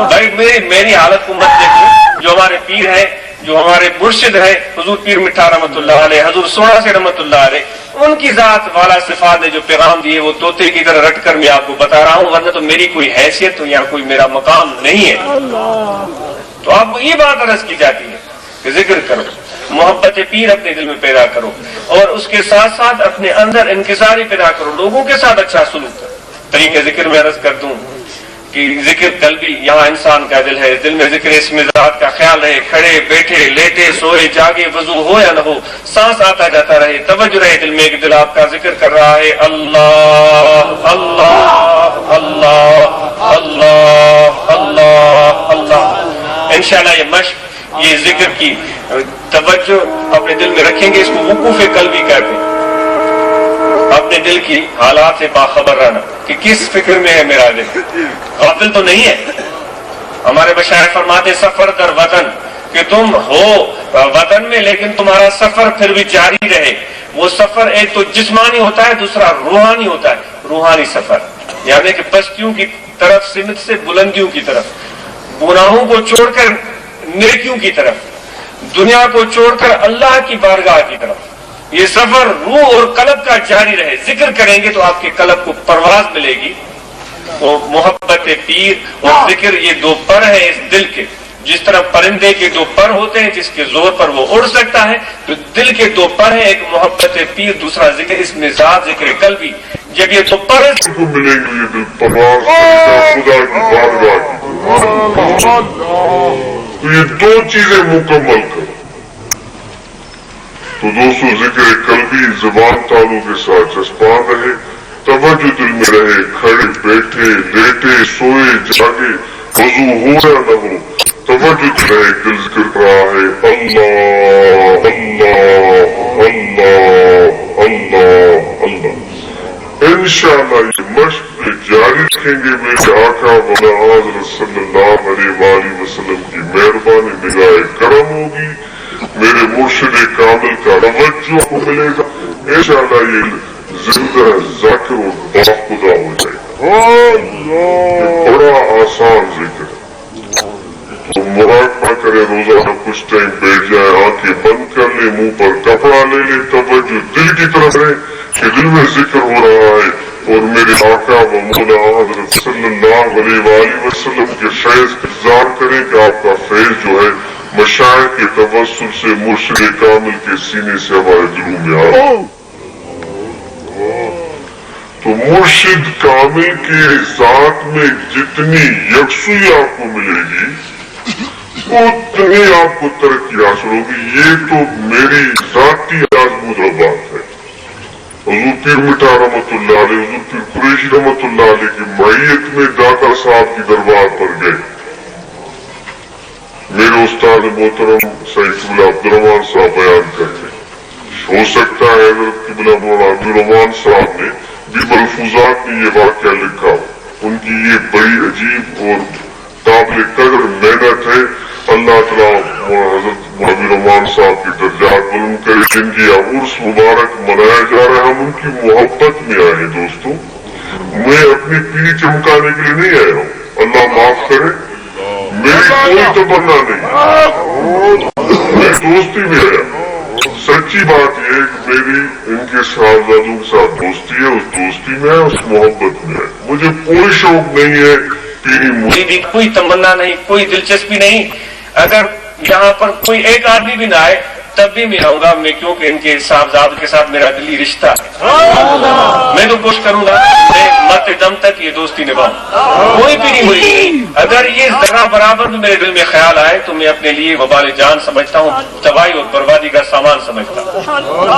بھائی میری حالت کو مت دیکھو۔ جو ہمارے پیر ہیں، جو ہمارے مرشد ہیں، حضور پیر مٹھا رحمۃ اللہ علیہ، حضور سونا سے رحمۃ اللہ علیہ، ان کی ذات والا صفات نے جو پیغام دیے وہ طوطے کی طرح رٹ کر میں آپ کو بتا رہا ہوں، ورنہ تو میری کوئی حیثیت تو یا کوئی میرا مقام نہیں ہے۔ تو آپ کو یہ بات عرض کی جاتی ہے کہ ذکر کرو، محبت پیر اپنے دل میں پیدا کرو، اور اس کے ساتھ ساتھ اپنے اندر انکساری پیدا کرو، لوگوں کے ساتھ اچھا سلوک کرو۔ طریقے ذکر میں عرض کر دوں کہ ذکر قلبی، یہاں انسان کا دل ہے، دل میں ذکر اسم ذات کا خیال ہے، کھڑے بیٹھے لیٹے سوئے جاگے، وضو ہو یا نہ ہو، سانس آتا جاتا رہے، توجہ رہے دل میں کہ دل آپ کا ذکر کر رہا ہے، اللہ اللہ اللہ اللہ اللہ اللہ۔ انشاءاللہ یہ مشق، یہ ذکر کی توجہ اپنے دل میں رکھیں گے، اس کو وقوف قلبی کہتے ہیں۔ اپنے دل کی حالات سے باخبر رہنا کہ کس فکر میں ہے میرا دل، غافل تو نہیں ہے۔ ہمارے مشائخ فرماتے سفر در وطن، کہ تم ہو وطن میں لیکن تمہارا سفر پھر بھی جاری رہے۔ وہ سفر ایک تو جسمانی ہوتا ہے، دوسرا روحانی ہوتا ہے۔ روحانی سفر یعنی کہ پستیوں کی طرف سمت سے بلندیوں کی طرف، گناہوں کو چھوڑ کر نیکیوں کی طرف، دنیا کو چھوڑ کر اللہ کی بارگاہ کی طرف۔ یہ سفر روح اور قلب کا جاری رہے۔ ذکر کریں گے تو آپ کے قلب کو پرواز ملے گی۔ اور محبت پیر اور ذکر یہ دو پر ہیں اس دل کے، جس طرح پرندے کے دو پر ہوتے ہیں جس کے زور پر وہ اڑ سکتا ہے، تو دل کے دو پر ہیں، ایک محبت پیر، دوسرا ذکر اسم ذات ذکر قلبی۔ جب یہ دو پر کو ملیں گے، یہ دل پرواز خدا کی بارگاہ کی، تو یہ دو چیزیں مکمل کرو۔ تو دوستو ذکر قلبی زبان تالوں کے ساتھ چسپاں رہے، توجہ دل میں رہے، کھڑے بیٹھے لیٹے سوئے جاگے، وضو ہو یا نہ ہو، توجہ رہے، دل ذکر کر رہا ہے اللہ اللہ اللہ اللہ اللہ۔ انشاءاللہ یہ مشق جاری رکھیں گے۔ میرے آقا مولا حضرت صلی اللہ علیہ وآلہ وسلم کی مہربانی نگاہ کرم ہوگی، میرے مرشد کامل کا توجہ کو ملے گا، انشاءاللہ یہ زندہ ذاکر اور باخدا ہو جائے گا۔ یہ بڑا آسان ذکر ہے، تو مراقبہ کرے، روزانہ کچھ ٹائم بیٹھ جائے، آنکھیں بند کر لے، منہ پر کپڑا لے لے، توجہ دل کی طرف رہے کہ دل میں ذکر ہو رہا ہے، اور میرے آقا و مولا حضرت صلی اللہ علیہ وآلہ وسلم کے فیض انتظار کریں کہ آپ کا فیض جو ہے مشائخ کے توسل سے مرشد کامل کے سینے سے ہمارے دلوں میں آ رہا ہے۔ تو مرشد کامل کی ذات میں جتنی یکسوئی آپ کو ملے گی اتنی آپ کو ترقی حاصل ہوگی۔ یہ تو میری ذاتی آزمودہ بات ہے۔ حضور پیر مٹھا رحمۃ اللہ علیہ، حضور پیر قریشی رحمۃ اللہ علیہ کی معیت میں داتا صاحب کی دربار پر گئے۔ میرے استاد محترم سید قبلہ عبدالرحمان صاحب بیان کرتے، ہو سکتا ہے حضرت قبلہ مولانا عبدالرحمان صاحب نے بھی ملفوظات میں یہ واقعہ لکھا، ان کی یہ بڑی عجیب اور قابل قدر محنت ہے۔ اللہ تعالیٰ حضرت عبدالرحمان صاحب کی درجات بلند کرے، جن کی عرس مبارک منایا جا رہا ہے، ہم ان کی محبت میں آئے ہیں۔ دوستوں میں اپنی پیلی چمکانے کے لیے نہیں آیا ہوں، اللہ معاف کرے، میری کوئی تمنا نہیں، میں دوستی میں آیا۔ سچی بات یہ ہے کہ میری ان کے صاحبزادوں کے ساتھ دوستی ہے، اس دوستی میں ہے، اس محبت میں ہے، مجھے کوئی شوق نہیں ہے پیری بھی کوئی تمنا نہیں، کوئی دلچسپی نہیں۔ اگر یہاں پر کوئی ایک آدمی بھی نہ آئے تب بھی میں آؤں گا، میں کیونکہ ان کے صاحبزاد کے ساتھ میرا دلی رشتہ ہے۔ میں تو کوشش کروں گا میں مرتے دم تک یہ دوستی نبھاؤں، کوئی بھی نہیں ہوئی۔ اگر یہ ذرا برابر بھی میرے دل میں خیال آئے تو میں اپنے لیے وبال جان سمجھتا ہوں، تباہی اور بربادی کا سامان سمجھتا ہوں،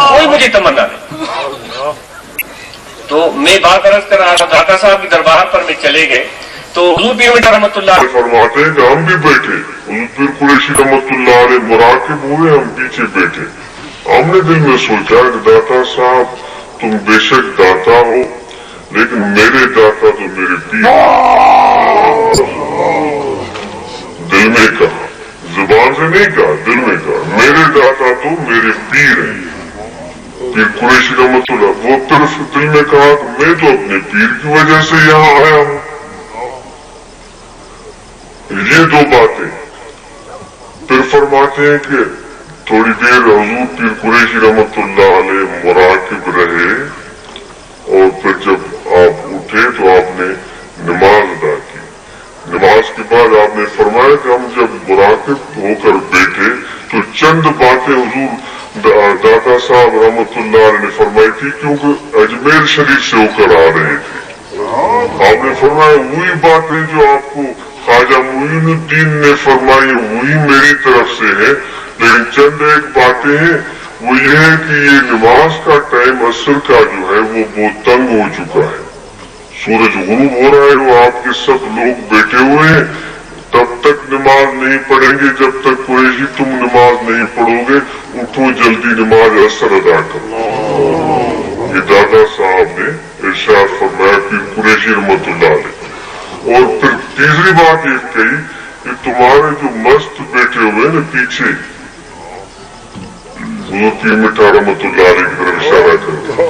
کوئی مجھے تمنا نہیں۔ تو میں بات عرض کر رہا تھا، داتا صاحب کی دربار پر میں چلے گئے تو حضور پیر مٹھا رحمۃ اللہ فرماتے ہیں کہ ہم بھی بیٹھے، حضور پیر قریشی رحمۃ اللہ علیہ مراقب ہوئے، ہم پیچھے بیٹھے، ہم نے دل میں سوچا کہ داتا صاحب تم بے شک داتا ہو، لیکن میرے داتا تو میرے پیر، دل میں کہا، زبان سے نہیں کہا، دل میں کہا میرے داتا تو میرے پیر ہیں، پیر قریشی رحمۃ اللہ۔ وہ طرف دل میں کہا کہ میں تو اپنے پیر کی وجہ سے یہاں آیا ہوں۔ یہ دو باتیں پھر فرماتے ہیں کہ تھوڑی دیر حضور پیر قریشی رحمۃ اللہ علیہ مراقب رہے، اور پھر جب آپ اٹھے تو آپ نے نماز ادا کی۔ نماز کے بعد آپ نے فرمایا کہ ہم جب مراقب ہو کر بیٹھے تو چند باتیں حضور داتا صاحب رحمۃ اللہ علیہ نے فرمائی تھی، کیونکہ اجمیر شریف سے ہو کر آ رہے تھے۔ آپ نے فرمایا وہی باتیں جو آپ کو خواجہ معین الدین نے فرمائی وہی میری طرف سے ہے، لیکن چند ایک باتیں ہیں، وہ یہ ہے کہ یہ نماز کا ٹائم عصر کا جو ہے وہ بہت تنگ ہو چکا ہے، سورج غروب ہو رہا ہے، وہ آپ کے سب لوگ بیٹھے ہوئے ہیں، تب تک نماز نہیں پڑھیں گے جب تک قریشی تم نماز نہیں پڑھو گے، اٹھو جلدی نماز عصر ادا کرو۔ یہ دادا صاحب نے ارشاد فرمایا پیر قریشی رحمۃ اللہ علیہ۔ اور پھر تیسری بات یہ کہی کہ تمہارے جو مست بیٹھے ہوئے نا پیچھے، حضور پیر مٹھا رحمۃ اللہ علیہ کی طرف اشارہ کرتا،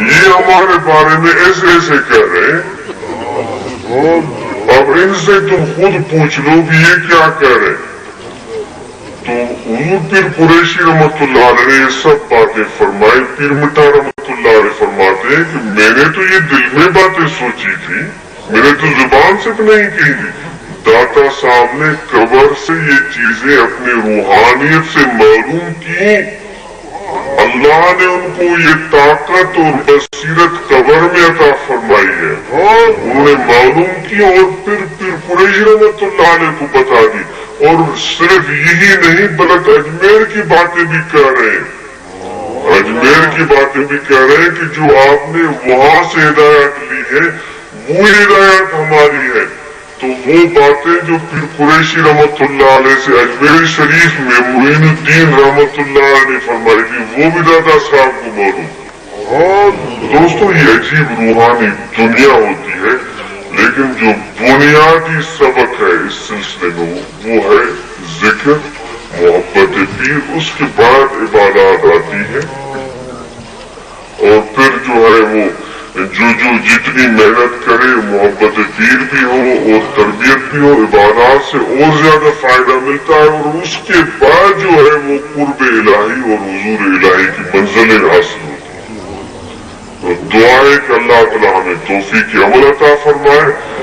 یہ ہمارے بارے میں ایسے ایسے کہہ رہے ہیں، اب ان سے تم خود پوچھ لو کہ یہ کیا کہہ رہے ہیں۔ تو حضور پیر قریشی رحمۃ اللہ علیہ نے یہ سب باتیں فرمائی۔ پیر مٹھا رحمۃ اللہ علیہ فرماتے ہیں کہ میں نے تو یہ دل میں باتیں سوچی تھی، میں نے تو زبان سے بھی نہیں کہی تھی، داتا صاحب نے قبر سے یہ چیزیں اپنی روحانیت سے معلوم کی، اللہ نے ان کو یہ طاقت اور بصیرت قبر میں عطا فرمائی ہے، انہوں نے معلوم کی اور پھر قریشی رحمۃ اللہ علیہ کو بتا دی۔ اور صرف یہی نہیں بلکہ اجمیر کی باتیں بھی کہہ رہے ہیں، اجمیر کی باتیں بھی کہہ رہے ہیں کہ جو آپ نے وہاں سے ہدایت لی ہے وہ ہدایت ہماری ہے۔ تو وہ باتیں جو پیر قریشی رحمۃ اللہ علیہ سے اجمیر شریف میں معین الدین رحمۃ اللہ علیہ نے فرمائی تھی وہ بھی دادا صاحب کو معلوم۔ دوستو یہ عجیب روحانی دنیا ہوتی ہے، لیکن جو بنیادی سبق ہے اس سلسلے میں وہ ہے ذکر، محبت پیر، اس کے بعد عبادات آتی ہے، اور پھر جو ہے وہ جو جتنی محنت کرے محبت پیر بھی ہو اور تربیت بھی ہو، عبادات سے اور زیادہ فائدہ ملتا ہے، اور اس کے بعد جو ہے وہ قرب الہی اور حضور الہی کی منزلیں حاصل ہوتی ہیں۔ تو دعا ہے کہ اللہ تعالیٰ ہمیں توفیق عمل عطا فرمائے۔